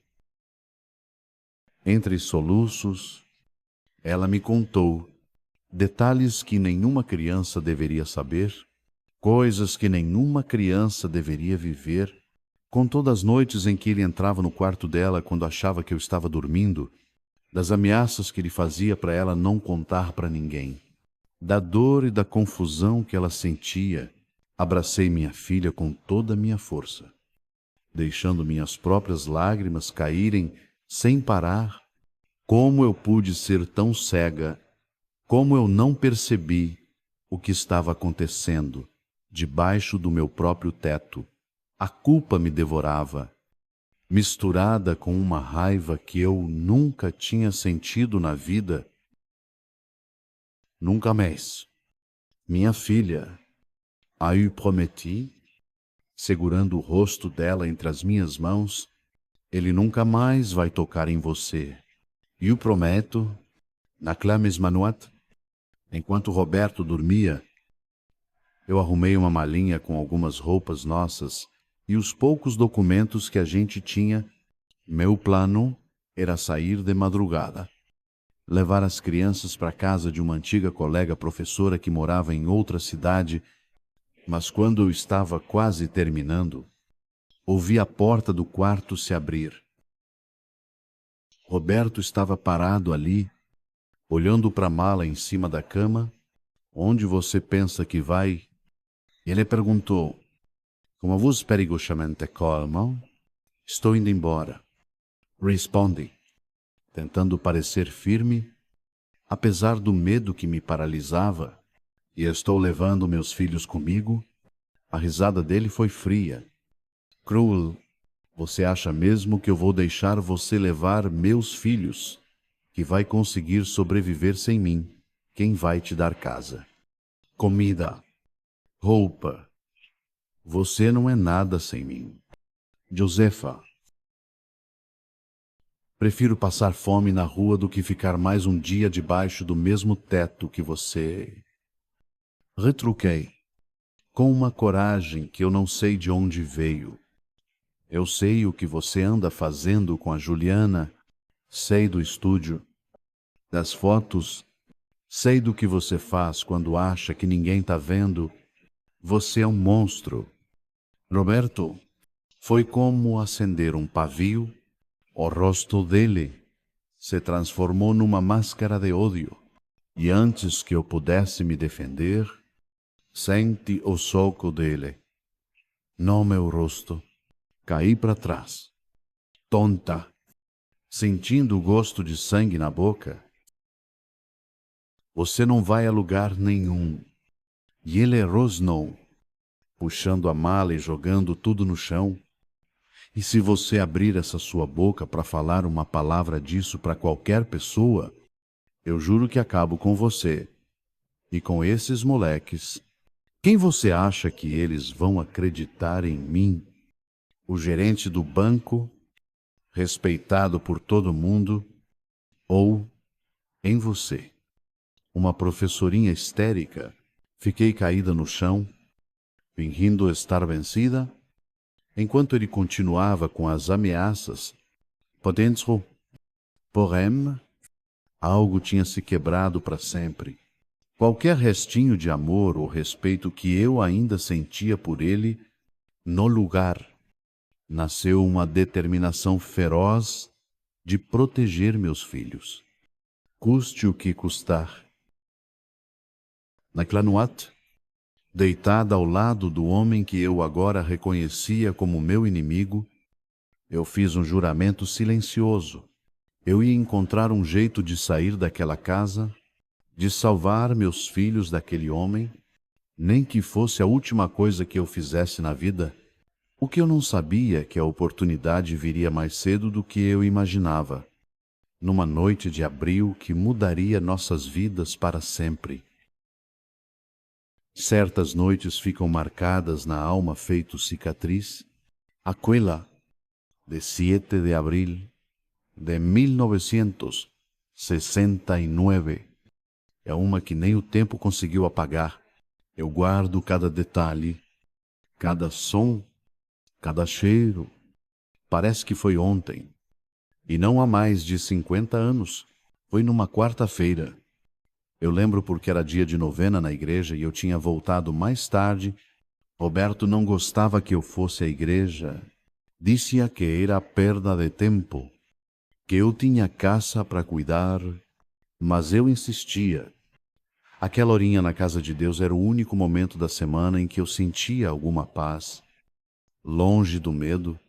Entre soluços, ela me contou detalhes que nenhuma criança deveria saber, coisas que nenhuma criança deveria viver. Contou das noites em que ele entrava no quarto dela quando achava que eu estava dormindo, das ameaças que ele fazia para ela não contar para ninguém, da dor e da confusão que ela sentia. Abracei minha filha com toda a minha força, deixando minhas próprias lágrimas caírem sem parar. Como eu pude ser tão cega? Como eu não percebi o que estava acontecendo debaixo do meu próprio teto? A culpa me devorava, misturada com uma raiva que eu nunca tinha sentido na vida. Nunca mais. Minha filha, a eu prometi, segurando o rosto dela entre as minhas mãos, ele nunca mais vai tocar em você. E eu prometo, naquela mesma noite, enquanto Roberto dormia, eu arrumei uma malinha com algumas roupas nossas e os poucos documentos que a gente tinha. Meu plano era sair de madrugada, levar as crianças para casa de uma antiga colega professora que morava em outra cidade, mas quando eu estava quase terminando, ouvi a porta do quarto se abrir. Roberto estava parado ali, olhando para a mala em cima da cama. Onde você pensa que vai? Ele perguntou, como voz perigosamente calma. Estou indo embora. Respondi, tentando parecer firme, apesar do medo que me paralisava. E estou levando meus filhos comigo. A risada dele foi fria. Cruel, você acha mesmo que eu vou deixar você levar meus filhos, que vai conseguir sobreviver sem mim? Quem vai te dar casa, comida, roupa? Você não é nada sem mim. Josefa, prefiro passar fome na rua do que ficar mais um dia debaixo do mesmo teto que você. Retruquei, com uma coragem que eu não sei de onde veio. Eu sei o que você anda fazendo com a Juliana, sei do estúdio, das fotos, sei do que você faz quando acha que ninguém está vendo. Você é um monstro. Roberto, foi como acender um pavio. O rosto dele se transformou numa máscara de ódio. E antes que eu pudesse me defender, senti o soco dele no meu rosto. Caí para trás, tonta, sentindo o gosto de sangue na boca. Você não vai a lugar nenhum. E ele rosnou, puxando a mala e jogando tudo no chão. E se você abrir essa sua boca para falar uma palavra disso para qualquer pessoa, eu juro que acabo com você. E com esses moleques, quem você acha que eles vão acreditar em mim? O gerente do banco, respeitado por todo mundo, ou em você? Uma professorinha histérica? Fiquei caída no chão, fingindo estar vencida, enquanto ele continuava com as ameaças. Por dentro, porém, algo tinha se quebrado para sempre. Qualquer restinho de amor ou respeito que eu ainda sentia por ele, no lugar, nasceu uma determinação feroz de proteger meus filhos, custe o que custar. Naquela noite, deitada ao lado do homem que eu agora reconhecia como meu inimigo, eu fiz um juramento silencioso. Eu ia encontrar um jeito de sair daquela casa, de salvar meus filhos daquele homem, nem que fosse a última coisa que eu fizesse na vida. O que eu não sabia é que a oportunidade viria mais cedo do que eu imaginava, numa noite de abril que mudaria nossas vidas para sempre. Certas noites ficam marcadas na alma feito cicatriz. Aquela de 7 de abril de 1969 é uma que nem o tempo conseguiu apagar. Eu guardo cada detalhe, cada som, cada cheiro. Parece que foi ontem. E não há mais de 50 anos. Foi numa quarta-feira. Eu lembro porque era dia de novena na igreja e eu tinha voltado mais tarde. Roberto não gostava que eu fosse à igreja. Dizia que era perda de tempo, que eu tinha casa para cuidar, mas eu insistia. Aquela horinha na casa de Deus era o único momento da semana em que eu sentia alguma paz, longe do medo,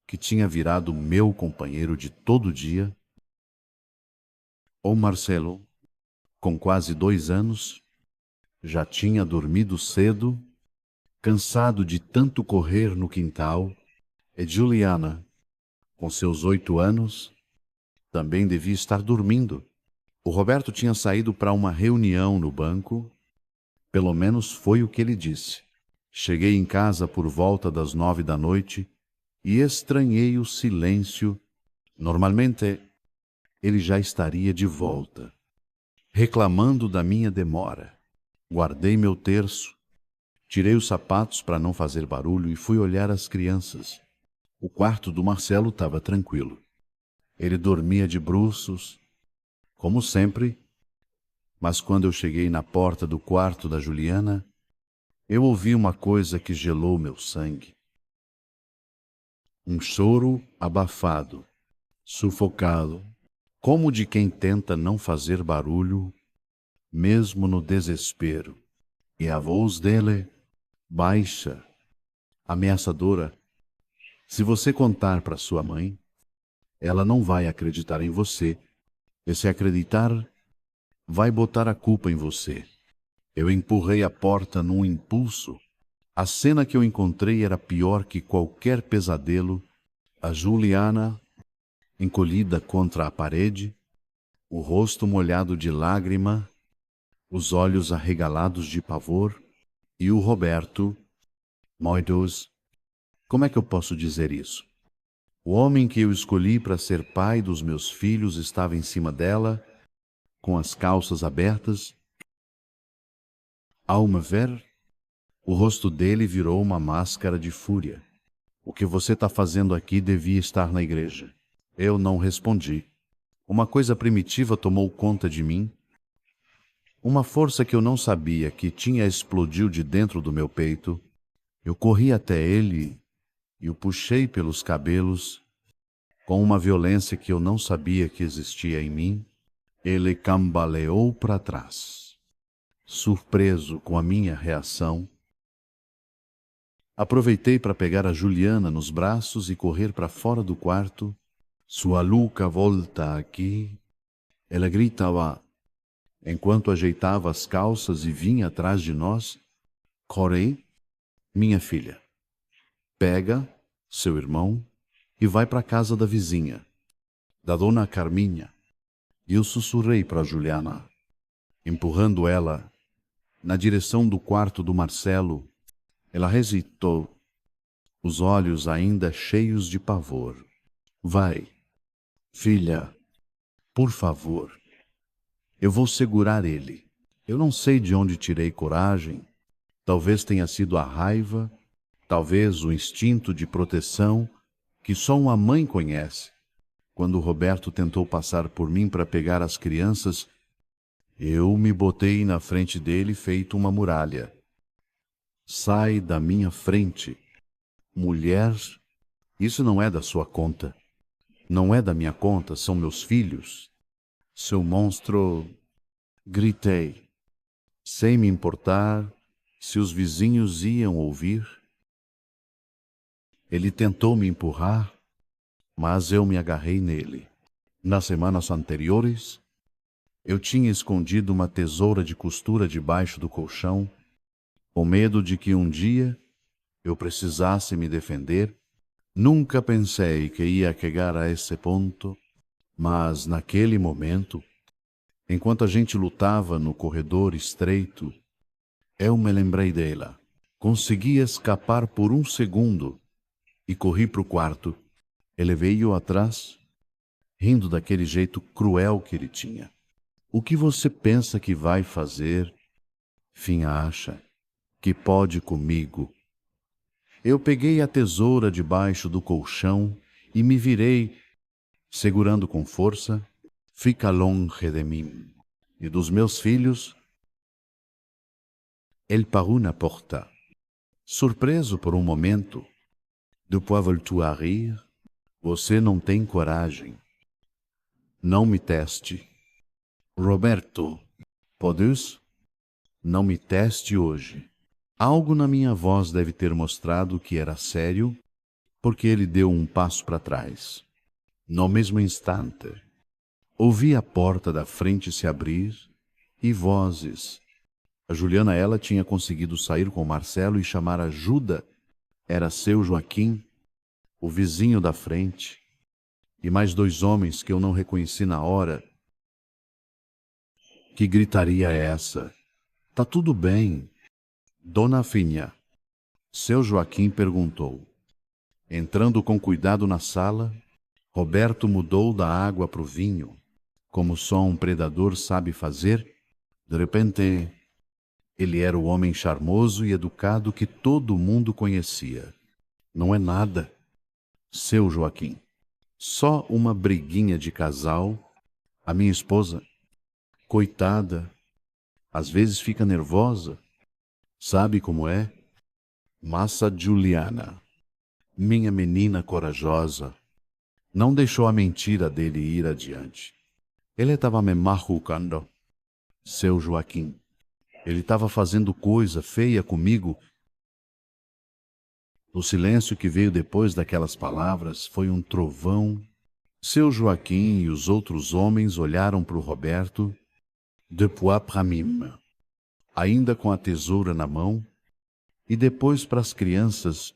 que tinha virado meu companheiro de todo dia. O Marcelo, com quase 2 anos, já tinha dormido cedo, cansado de tanto correr no quintal, e Juliana, com seus 8 anos, também devia estar dormindo. O Roberto tinha saído para uma reunião no banco, pelo menos foi o que ele disse. Cheguei em casa por volta das 9 da noite e estranhei o silêncio. Normalmente, ele já estaria de volta, reclamando da minha demora. Guardei meu terço, tirei os sapatos para não fazer barulho e fui olhar as crianças. O quarto do Marcelo estava tranquilo. Ele dormia de bruços, como sempre, mas quando eu cheguei na porta do quarto da Juliana, eu ouvi uma coisa que gelou meu sangue. Um choro abafado, sufocado, como de quem tenta não fazer barulho, mesmo no desespero. E a voz dele, baixa, ameaçadora. Se você contar para sua mãe, ela não vai acreditar em você. E se acreditar, vai botar a culpa em você. Eu empurrei a porta num impulso. A cena que eu encontrei era pior que qualquer pesadelo. A Juliana, encolhida contra a parede, o rosto molhado de lágrima, os olhos arregalados de pavor, e o Roberto, Moidos, como é que eu posso dizer isso? O homem que eu escolhi para ser pai dos meus filhos estava em cima dela, com as calças abertas. Ao me ver, o rosto dele virou uma máscara de fúria. O que você está fazendo aqui devia estar na igreja. Eu não respondi. Uma coisa primitiva tomou conta de mim. Uma força que eu não sabia que tinha explodiu de dentro do meu peito. Eu corri até ele e o puxei pelos cabelos. Com uma violência que eu não sabia que existia em mim, ele cambaleou para trás. Surpreso com a minha reação, aproveitei para pegar a Juliana nos braços e correr para fora do quarto. Sua Luca volta aqui. Ela gritava enquanto ajeitava as calças e vinha atrás de nós. Corey, minha filha, pega seu irmão e vai para a casa da vizinha, da dona Carminha. E eu sussurrei para Juliana, empurrando ela na direção do quarto do Marcelo. Ela hesitou, os olhos ainda cheios de pavor. Vai, filha, por favor. Eu vou segurar ele. Eu não sei de onde tirei coragem. Talvez tenha sido a raiva, talvez o instinto de proteção que só uma mãe conhece. Quando o Roberto tentou passar por mim para pegar as crianças, eu me botei na frente dele feito uma muralha. Sai da minha frente. Mulher, isso não é da sua conta. Não é da minha conta, são meus filhos. Seu monstro... Gritei, sem me importar se os vizinhos iam ouvir. Ele tentou me empurrar, mas eu me agarrei nele. Nas semanas anteriores, eu tinha escondido uma tesoura de costura debaixo do colchão, com medo de que um dia eu precisasse me defender. Nunca pensei que ia chegar a esse ponto, mas naquele momento, enquanto a gente lutava no corredor estreito, eu me lembrei dela. Consegui escapar por um segundo e corri para o quarto. Ele veio atrás, rindo daquele jeito cruel que ele tinha. O que você pensa que vai fazer? Finha acha que pode comigo. Eu peguei a tesoura debaixo do colchão e me virei, segurando com força. Fica longe de mim. E dos meus filhos? Elle parut na porta. Surpreso por um momento, depois voltou a rir. Você não tem coragem. Não me teste. Roberto, podes? Não me teste hoje. Algo na minha voz deve ter mostrado que era sério, porque ele deu um passo para trás. No mesmo instante, ouvi a porta da frente se abrir e vozes. A Juliana, ela tinha conseguido sair com Marcelo e chamar ajuda. Era seu Joaquim, o vizinho da frente, e mais 2 homens que eu não reconheci na hora. Que gritaria é essa? Tá tudo bem. Dona Finha, seu Joaquim perguntou. Entrando com cuidado na sala, Roberto mudou da água para o vinho, como só um predador sabe fazer. De repente, ele era o homem charmoso e educado que todo mundo conhecia. Não é nada, seu Joaquim. Só uma briguinha de casal. A minha esposa, coitada, às vezes fica nervosa. Sabe como é? Massa Juliana, minha menina corajosa, não deixou a mentira dele ir adiante. Ele estava me machucando, seu Joaquim. Ele estava fazendo coisa feia comigo. O silêncio que veio depois daquelas palavras foi um trovão. Seu Joaquim e os outros homens olharam para o Roberto, depois para mim, ainda com a tesoura na mão, e depois para as crianças.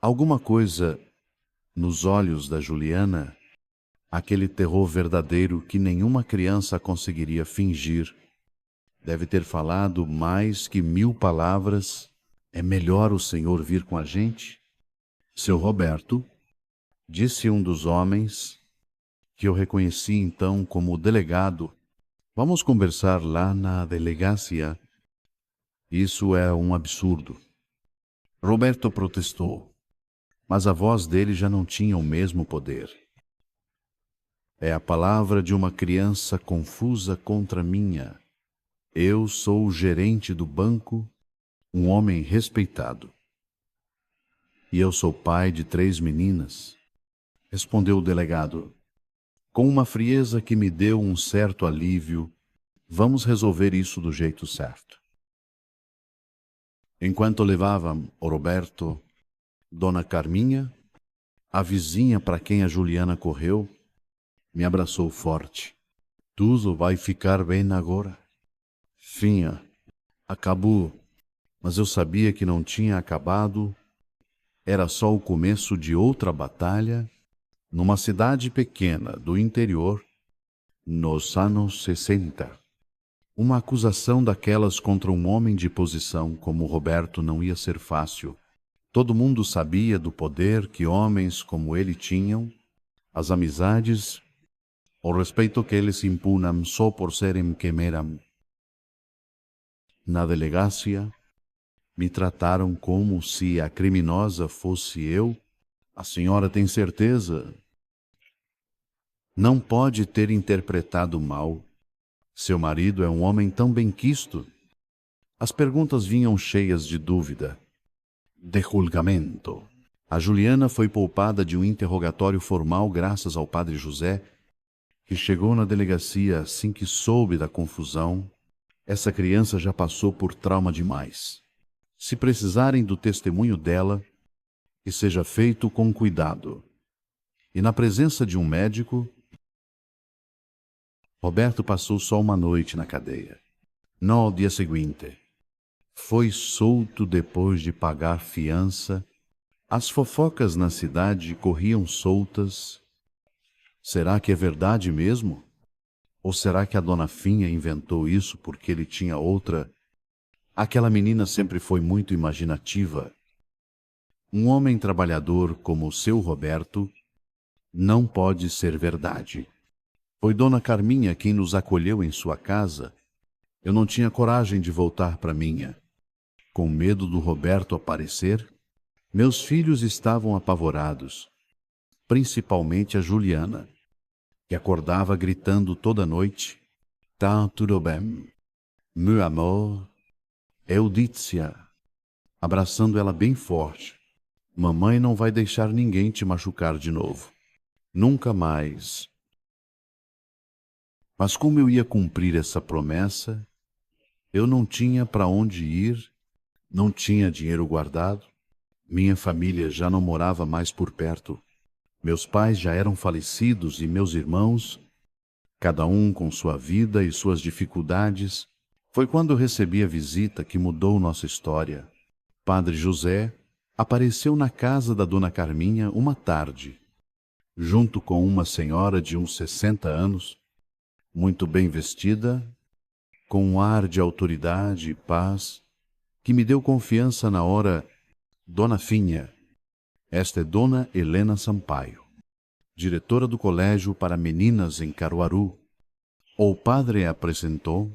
Alguma coisa nos olhos da Juliana, aquele terror verdadeiro que nenhuma criança conseguiria fingir. Deve ter falado mais que 1000 palavras. É melhor o senhor vir com a gente? Seu Roberto, disse um dos homens, que eu reconheci então como o delegado. Vamos conversar lá na delegacia. Isso é um absurdo. Roberto protestou, mas a voz dele já não tinha o mesmo poder. É a palavra de uma criança confusa contra minha. Eu sou o gerente do banco, um homem respeitado. E eu sou pai de 3 meninas, respondeu o delegado. Com uma frieza que me deu um certo alívio, vamos resolver isso do jeito certo. Enquanto levava o Roberto, Dona Carminha, a vizinha para quem a Juliana correu, me abraçou forte. Tudo vai ficar bem agora. Finha, acabou, mas eu sabia que não tinha acabado. Era só o começo de outra batalha numa cidade pequena do interior, nos anos 60. Uma acusação daquelas contra um homem de posição como Roberto não ia ser fácil. Todo mundo sabia do poder que homens como ele tinham, as amizades, o respeito que eles impunham só por serem quem eram. Na delegacia, me trataram como se a criminosa fosse eu. A senhora tem certeza? Não pode ter interpretado mal. Seu marido é um homem tão benquisto. As perguntas vinham cheias de dúvida, de julgamento. A Juliana foi poupada de um interrogatório formal graças ao padre José, que chegou na delegacia assim que soube da confusão. Essa criança já passou por trauma demais. Se precisarem do testemunho dela, que seja feito com cuidado. E na presença de um médico, Roberto passou só uma noite na cadeia. No dia seguinte, foi solto depois de pagar fiança. As fofocas na cidade corriam soltas. Será que é verdade mesmo? Ou será que a dona Finha inventou isso porque ele tinha outra? Aquela menina sempre foi muito imaginativa. Um homem trabalhador como o seu Roberto não pode ser verdade. Foi Dona Carminha quem nos acolheu em sua casa. Eu não tinha coragem de voltar para minha. Com medo do Roberto aparecer, meus filhos estavam apavorados, principalmente a Juliana, que acordava gritando toda noite: "Tá tudo bem, meu amor." Eudícia, abraçando ela bem forte: "Mamãe não vai deixar ninguém te machucar de novo. Nunca mais." Mas como eu ia cumprir essa promessa? Eu não tinha para onde ir, não tinha dinheiro guardado, minha família já não morava mais por perto. Meus pais já eram falecidos e meus irmãos, cada um com sua vida e suas dificuldades. Foi quando eu recebi a visita que mudou nossa história. Padre José apareceu na casa da Dona Carminha uma tarde, junto com uma senhora de uns 60 anos, muito bem vestida, com um ar de autoridade e paz, que me deu confiança na hora. "Dona Finha, esta é Dona Helena Sampaio, diretora do colégio para meninas em Caruaru." O padre a apresentou,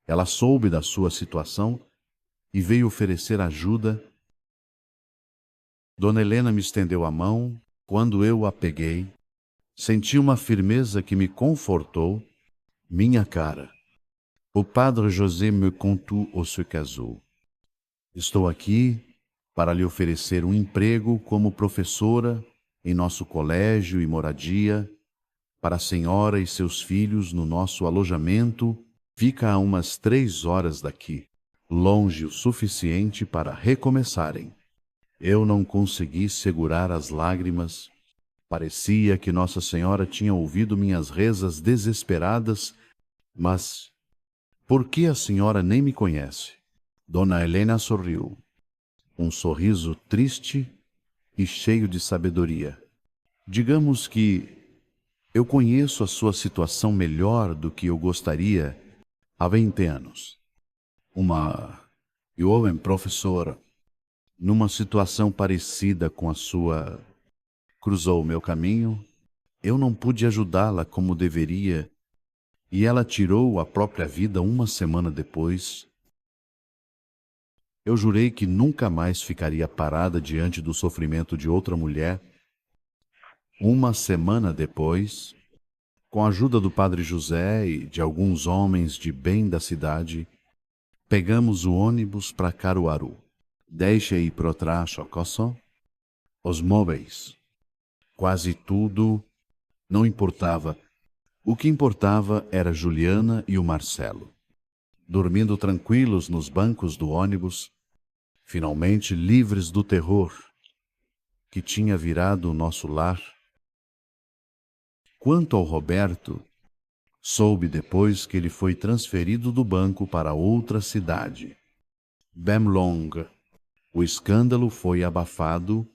ela soube da sua situação e veio oferecer ajuda. Dona Helena me estendeu a mão. Quando eu a peguei, senti uma firmeza que me confortou. "Minha cara, o padre José me contou o seu caso. Estou aqui para lhe oferecer um emprego como professora em nosso colégio e moradia para a senhora e seus filhos no nosso alojamento. Fica a umas 3 horas daqui, longe o suficiente para recomeçarem." Eu não consegui segurar as lágrimas. Parecia que Nossa Senhora tinha ouvido minhas rezas desesperadas. "Mas por que a senhora nem me conhece?" Dona Helena sorriu, um sorriso triste e cheio de sabedoria. "Digamos que eu conheço a sua situação melhor do que eu gostaria há 20 anos. Uma jovem professora, numa situação parecida com a sua, cruzou o meu caminho. Eu não pude ajudá-la como deveria, e ela tirou a própria vida uma semana depois. Eu jurei que nunca mais ficaria parada diante do sofrimento de outra mulher. Uma semana depois, com a ajuda do padre José e de alguns homens de bem da cidade, pegamos o ônibus para Caruaru. Deixei para trás Chocosso, os móveis. Quase tudo não importava. O que importava era Juliana e o Marcelo, dormindo tranquilos nos bancos do ônibus, finalmente livres do terror que tinha virado o nosso lar. Quanto ao Roberto, soube depois que ele foi transferido do banco para outra cidade, Bemlong. O escândalo foi abafado,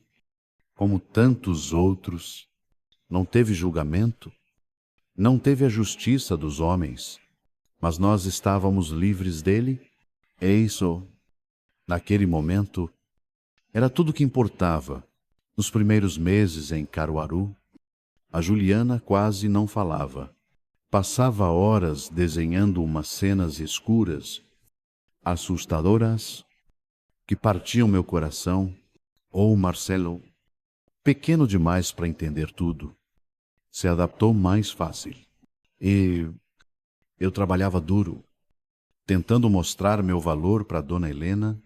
como tantos outros, não teve julgamento, não teve a justiça dos homens, mas nós estávamos livres dele, e isso, naquele momento, era tudo que importava. Nos primeiros meses em Caruaru, a Juliana quase não falava. Passava horas desenhando umas cenas escuras, assustadoras, que partiam meu coração, ou Marcelo, pequeno demais para entender tudo, se adaptou mais fácil. E eu trabalhava duro, tentando mostrar meu valor para Dona Helena,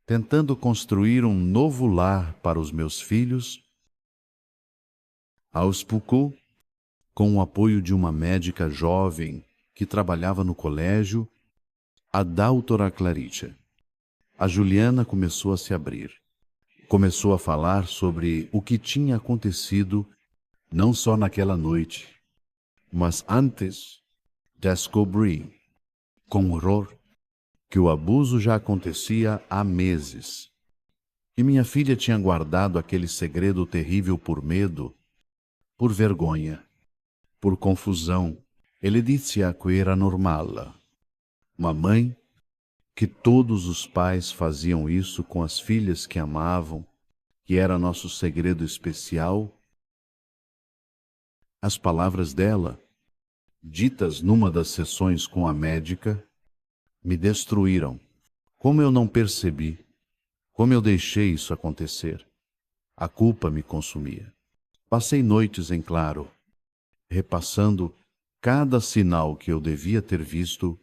tentando construir um novo lar para os meus filhos. Aos poucos, com o apoio de uma médica jovem que trabalhava no colégio, a doutora Clarice, a Juliana começou a se abrir. Começou a falar sobre o que tinha acontecido não só naquela noite, mas antes. Descobri, com horror, que o abuso já acontecia há meses. E minha filha tinha guardado aquele segredo terrível por medo, por vergonha, por confusão. Ele disse que era normal. Uma mãe, que todos os pais faziam isso com as filhas que amavam, que era nosso segredo especial. As palavras dela, ditas numa das sessões com a médica, me destruíram. Como eu não percebi, como eu deixei isso acontecer. A culpa me consumia. Passei noites em claro, repassando cada sinal que eu devia ter visto,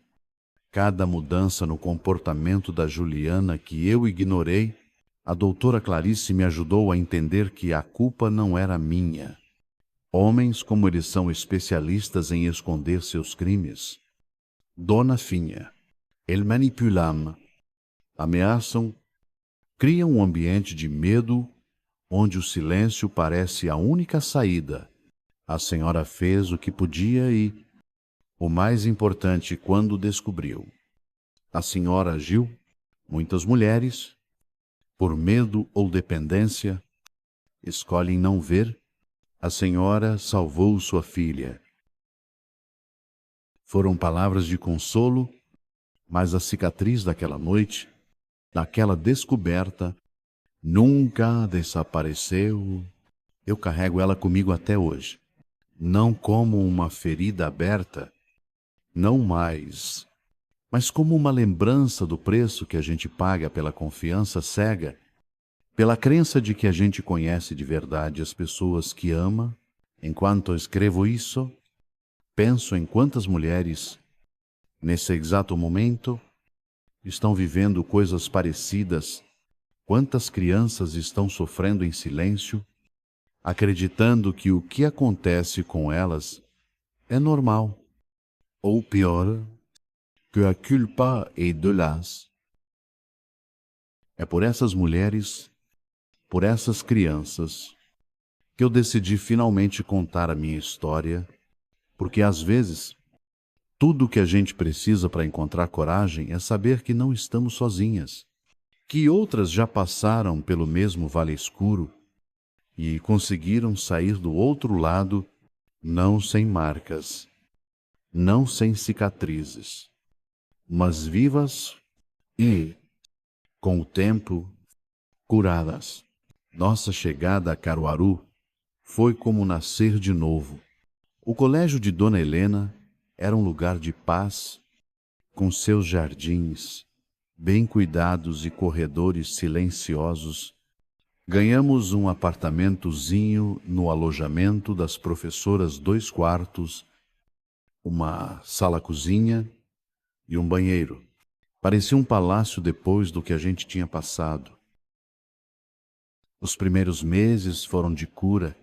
cada mudança no comportamento da Juliana que eu ignorei. A doutora Clarice me ajudou a entender que a culpa não era minha. Homens como eles são especialistas em esconder seus crimes. Dona Finha, eles manipulam, ameaçam, criam um ambiente de medo onde o silêncio parece a única saída. A senhora fez o que podia e, o mais importante, quando descobriu, a senhora agiu. Muitas mulheres, por medo ou dependência, escolhem não ver. A senhora salvou sua filha. Foram palavras de consolo, mas a cicatriz daquela noite, daquela descoberta, nunca desapareceu. Eu carrego ela comigo até hoje. Não como uma ferida aberta, não mais, mas como uma lembrança do preço que a gente paga pela confiança cega, pela crença de que a gente conhece de verdade as pessoas que ama. Enquanto escrevo isso, penso em quantas mulheres, nesse exato momento, estão vivendo coisas parecidas, quantas crianças estão sofrendo em silêncio, acreditando que o que acontece com elas é normal, ou pior, que a culpa é delas. É por essas mulheres, por essas crianças, que eu decidi finalmente contar a minha história, porque às vezes, tudo o que a gente precisa para encontrar coragem é saber que não estamos sozinhas, que outras já passaram pelo mesmo vale escuro e conseguiram sair do outro lado, não sem marcas, não sem cicatrizes, mas vivas e, com o tempo, curadas. Nossa chegada a Caruaru foi como nascer de novo. O colégio de Dona Helena era um lugar de paz, com seus jardins bem cuidados e corredores silenciosos. Ganhamos um apartamentozinho no alojamento das professoras 2 quartos, uma sala-cozinha e um banheiro. Parecia um palácio depois do que a gente tinha passado. Os primeiros meses foram de cura.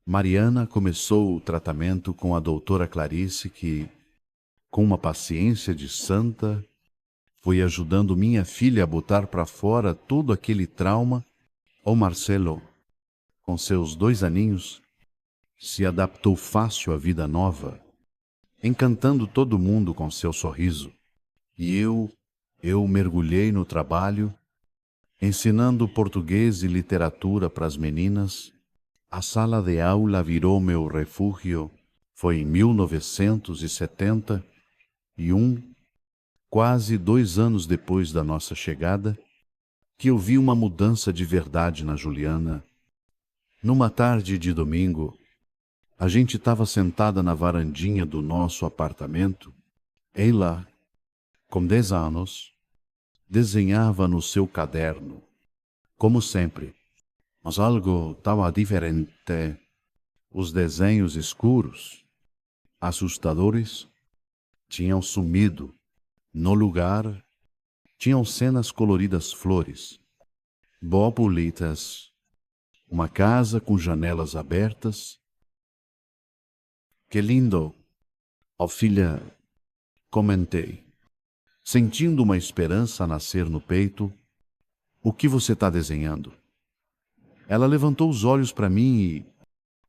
Mariana começou o tratamento com a doutora Clarice, que, com uma paciência de santa, foi ajudando minha filha a botar para fora todo aquele trauma. O Marcelo, com seus 2 aninhos, se adaptou fácil à vida nova, encantando todo mundo com seu sorriso. E eu mergulhei no trabalho, ensinando português e literatura para as meninas, A sala de aula virou meu refúgio. Foi em 1971, quase 2 anos depois da nossa chegada, que eu vi uma mudança de verdade na Juliana. Numa tarde de domingo, a gente estava sentada na varandinha do nosso apartamento. Ela, com 10 anos, desenhava no seu caderno, como sempre, mas algo estava diferente. Os desenhos escuros, assustadores, tinham sumido. No lugar, tinham cenas coloridas flores, borboletas, uma casa com janelas abertas. Que lindo! Ó filha, comentei, sentindo uma esperança nascer no peito. O que você está desenhando? Ela levantou os olhos para mim e,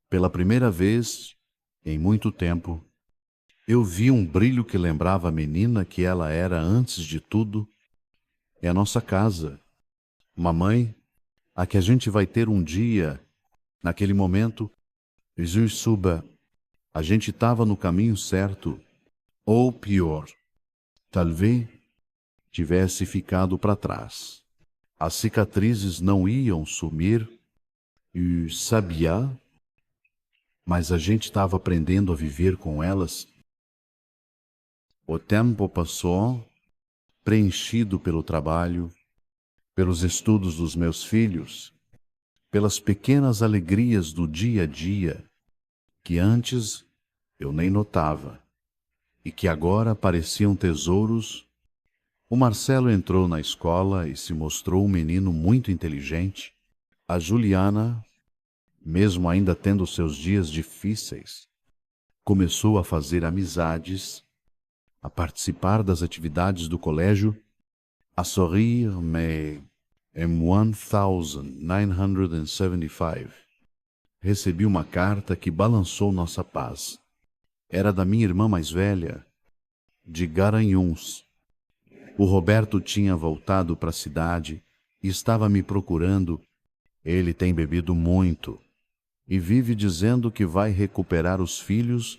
pela primeira vez em muito tempo, eu vi um brilho que lembrava a menina que ela era antes de tudo. É a nossa casa, mamãe, a que a gente vai ter um dia. Naquele momento, Jesus suba, a gente estava no caminho certo, ou pior, talvez tivesse ficado para trás. As cicatrizes não iam sumir e sabia, mas a gente estava aprendendo a viver com elas. O tempo passou, preenchido pelo trabalho, pelos estudos dos meus filhos, pelas pequenas alegrias do dia a dia, que antes eu nem notava, e que agora pareciam tesouros. O Marcelo entrou na escola e se mostrou um menino muito inteligente. A Juliana, mesmo ainda tendo seus dias difíceis, começou a fazer amizades, a participar das atividades do colégio, a sorrir, mas em 1975 recebi uma carta que balançou nossa paz. Era da minha irmã mais velha, de Garanhuns. O Roberto tinha voltado para a cidade e estava me procurando. Ele tem bebido muito e vive dizendo que vai recuperar os filhos,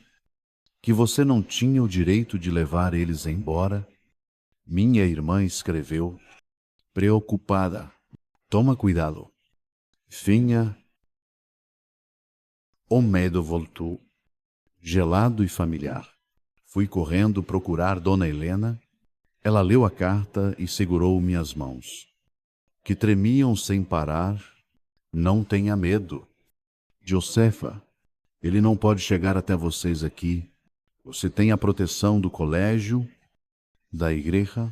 que você não tinha o direito de levar eles embora. Minha irmã escreveu, preocupada. Toma cuidado. Finha. O medo voltou, gelado e familiar. Fui correndo procurar Dona Helena. Ela leu a carta e segurou minhas mãos, que tremiam sem parar. Não tenha medo. Josefa, ele não pode chegar até vocês aqui. Você tem a proteção do colégio, da igreja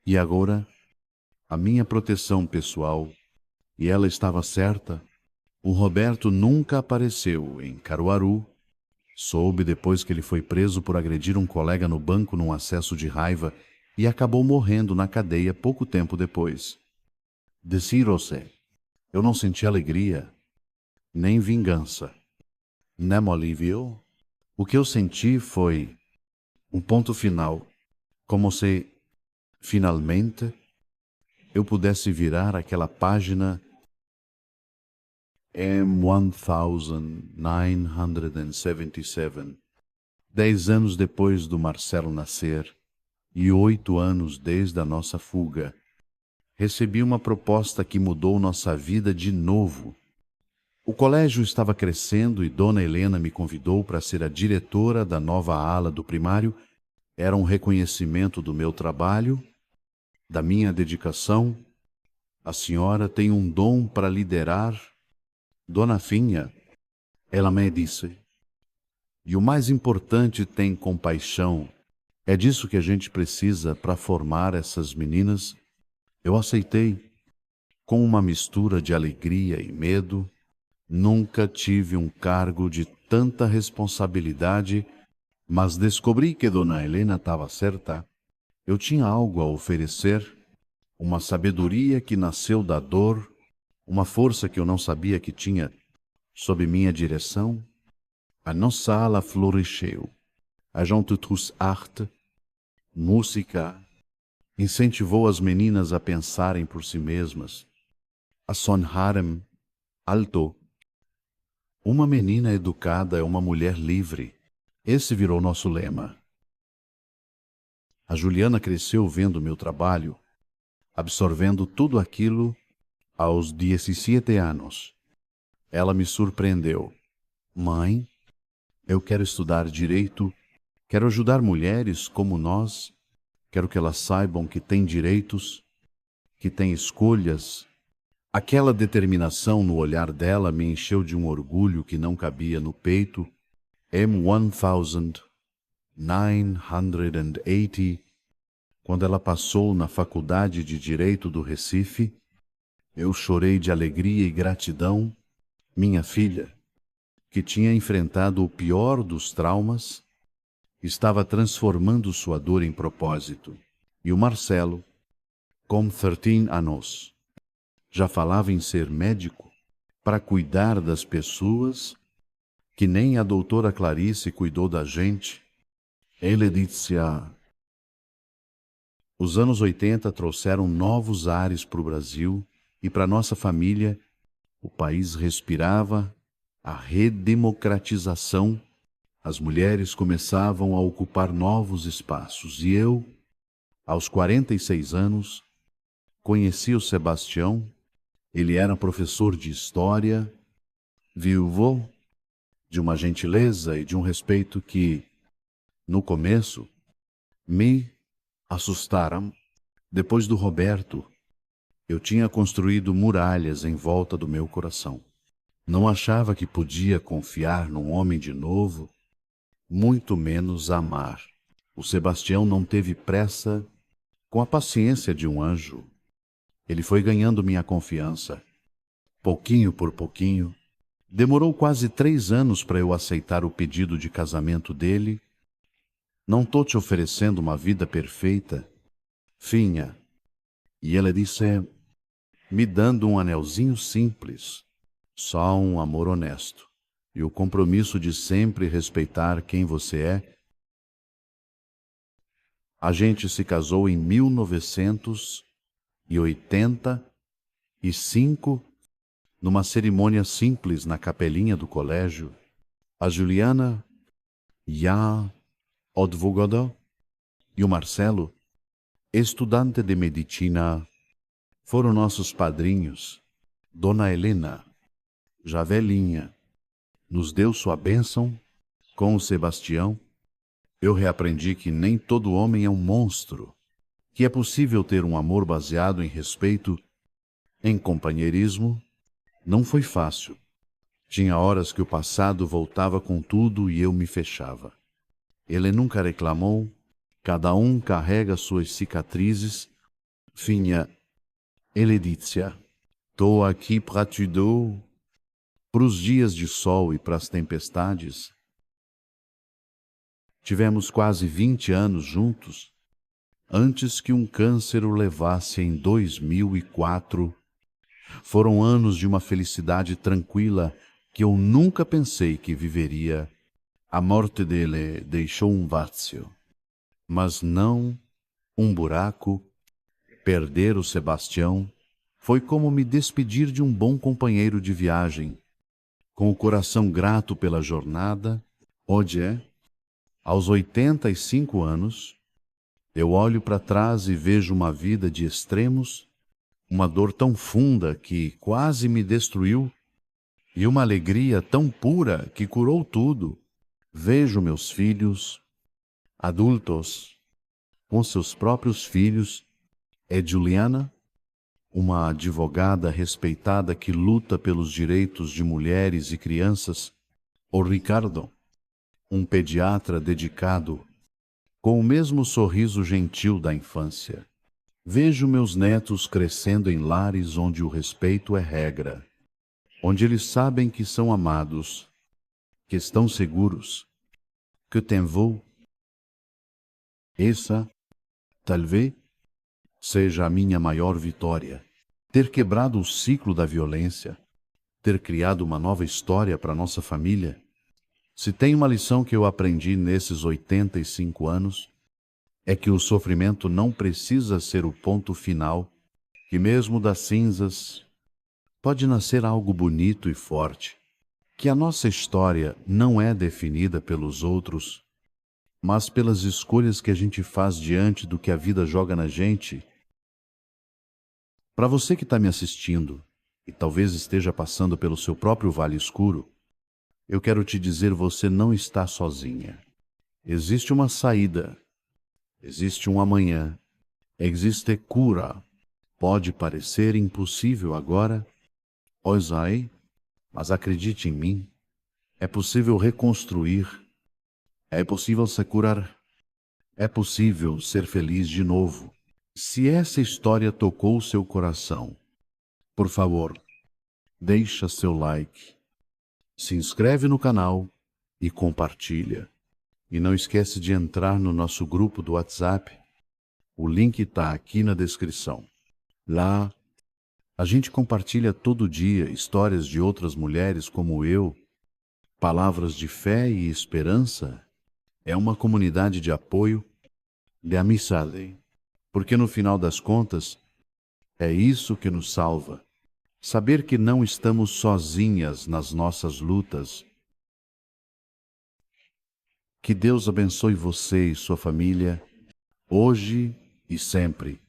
e agora a minha proteção pessoal. E ela estava certa. O Roberto nunca apareceu em Caruaru. Soube depois que ele foi preso por agredir um colega no banco num acesso de raiva e acabou morrendo na cadeia pouco tempo depois. Decir-se, eu não senti alegria, nem vingança, nem alívio. O que eu senti foi um ponto final, como se, finalmente, eu pudesse virar aquela página. Em 1977, 10 anos depois do Marcelo nascer e 8 anos desde a nossa fuga, recebi uma proposta que mudou nossa vida de novo. O colégio estava crescendo e Dona Helena me convidou para ser a diretora da nova ala do primário. Era um reconhecimento do meu trabalho, da minha dedicação. A senhora tem um dom para liderar. Dona Finha, ela me disse, e o mais importante, tem compaixão. É disso que a gente precisa para formar essas meninas. Eu aceitei, com uma mistura de alegria e medo. Nunca tive um cargo de tanta responsabilidade, mas descobri que Dona Helena estava certa. Eu tinha algo a oferecer, uma sabedoria que nasceu da dor, uma força que eu não sabia que tinha. Sob minha direção, a nossa ala floresceu. A gente trouxe arte, música, incentivou as meninas a pensarem por si mesmas, a sonharem alto. Uma menina educada é uma mulher livre. Esse virou nosso lema. A Juliana cresceu vendo meu trabalho, absorvendo tudo aquilo aos 17 anos. Ela me surpreendeu. Mãe, eu quero estudar direito, quero ajudar mulheres como nós, quero que elas saibam que têm direitos, que têm escolhas. Aquela determinação no olhar dela me encheu de um orgulho que não cabia no peito. M1980, quando ela passou na Faculdade de Direito do Recife, eu chorei de alegria e gratidão. Minha filha, que tinha enfrentado o pior dos traumas, estava transformando sua dor em propósito. E o Marcelo, com 13 anos, já falava em ser médico para cuidar das pessoas, que nem a doutora Clarice cuidou da gente. Ele disse: os anos 80 trouxeram novos ares para o Brasil e para nossa família. O país respirava a redemocratização. As mulheres começavam a ocupar novos espaços. E eu, aos 46 anos, conheci o Sebastião. Ele era professor de história, viúvo, de uma gentileza e de um respeito que, no começo, me assustaram. Depois do Roberto, eu tinha construído muralhas em volta do meu coração. Não achava que podia confiar num homem de novo, muito menos amar. O Sebastião não teve pressa, com a paciência de um anjo. Ele foi ganhando minha confiança. Pouquinho por pouquinho, demorou quase 3 anos para eu aceitar o pedido de casamento dele. Não estou te oferecendo uma vida perfeita, Finha. E ele disse, me dando um anelzinho simples, só um amor honesto e o compromisso de sempre respeitar quem você é. A gente se casou em 1985, numa cerimônia simples na capelinha do colégio. A Juliana, já advogada, e o Marcelo, estudante de medicina, foram nossos padrinhos. Dona Helena, já velhinha, nos deu sua bênção. Com o Sebastião, eu reaprendi que nem todo homem é um monstro, que é possível ter um amor baseado em respeito, em companheirismo. Não foi fácil. Tinha horas que o passado voltava com tudo e eu me fechava. Ele nunca reclamou. Cada um carrega suas cicatrizes. Finha, ele disse, tô aqui para te dar, pros dias de sol e pras tempestades. Tivemos quase 20 anos juntos, antes que um câncer o levasse em 2004. Foram anos de uma felicidade tranquila que eu nunca pensei que viveria. A morte dele deixou um vazio, mas não um buraco. Perder o Sebastião foi como me despedir de um bom companheiro de viagem. Com o coração grato pela jornada, hoje, aos 85 anos, eu olho para trás e vejo uma vida de extremos, uma dor tão funda que quase me destruiu e uma alegria tão pura que curou tudo. Vejo meus filhos, adultos, com seus próprios filhos. É Juliana, uma advogada respeitada que luta pelos direitos de mulheres e crianças. O Ricardo, um pediatra dedicado, com o mesmo sorriso gentil da infância. Vejo meus netos crescendo em lares onde o respeito é regra, onde eles sabem que são amados, que estão seguros, que tem voo. Essa, talvez, seja a minha maior vitória. Ter quebrado o ciclo da violência, ter criado uma nova história para nossa família. Se tem uma lição que eu aprendi nesses 85 anos, é que o sofrimento não precisa ser o ponto final, que mesmo das cinzas pode nascer algo bonito e forte. que a nossa história não é definida pelos outros, mas pelas escolhas que a gente faz diante do que a vida joga na gente. Para você que está me assistindo e talvez esteja passando pelo seu próprio vale escuro, eu quero te dizer: você não está sozinha. Existe uma saída, existe um amanhã, existe cura. Pode parecer impossível agora, Ozai, mas acredite em mim, é possível reconstruir, é possível se curar, é possível ser feliz de novo. Se essa história tocou seu coração, por favor, deixa seu like, se inscreve no canal e compartilha. E não esquece de entrar no nosso grupo do WhatsApp. O link está aqui na descrição. Lá, a gente compartilha todo dia histórias de outras mulheres como eu, palavras de fé e esperança. É uma comunidade de apoio, de amizade, porque no final das contas, é isso que nos salva. Saber que não estamos sozinhas nas nossas lutas. Que Deus abençoe você e sua família, hoje e sempre.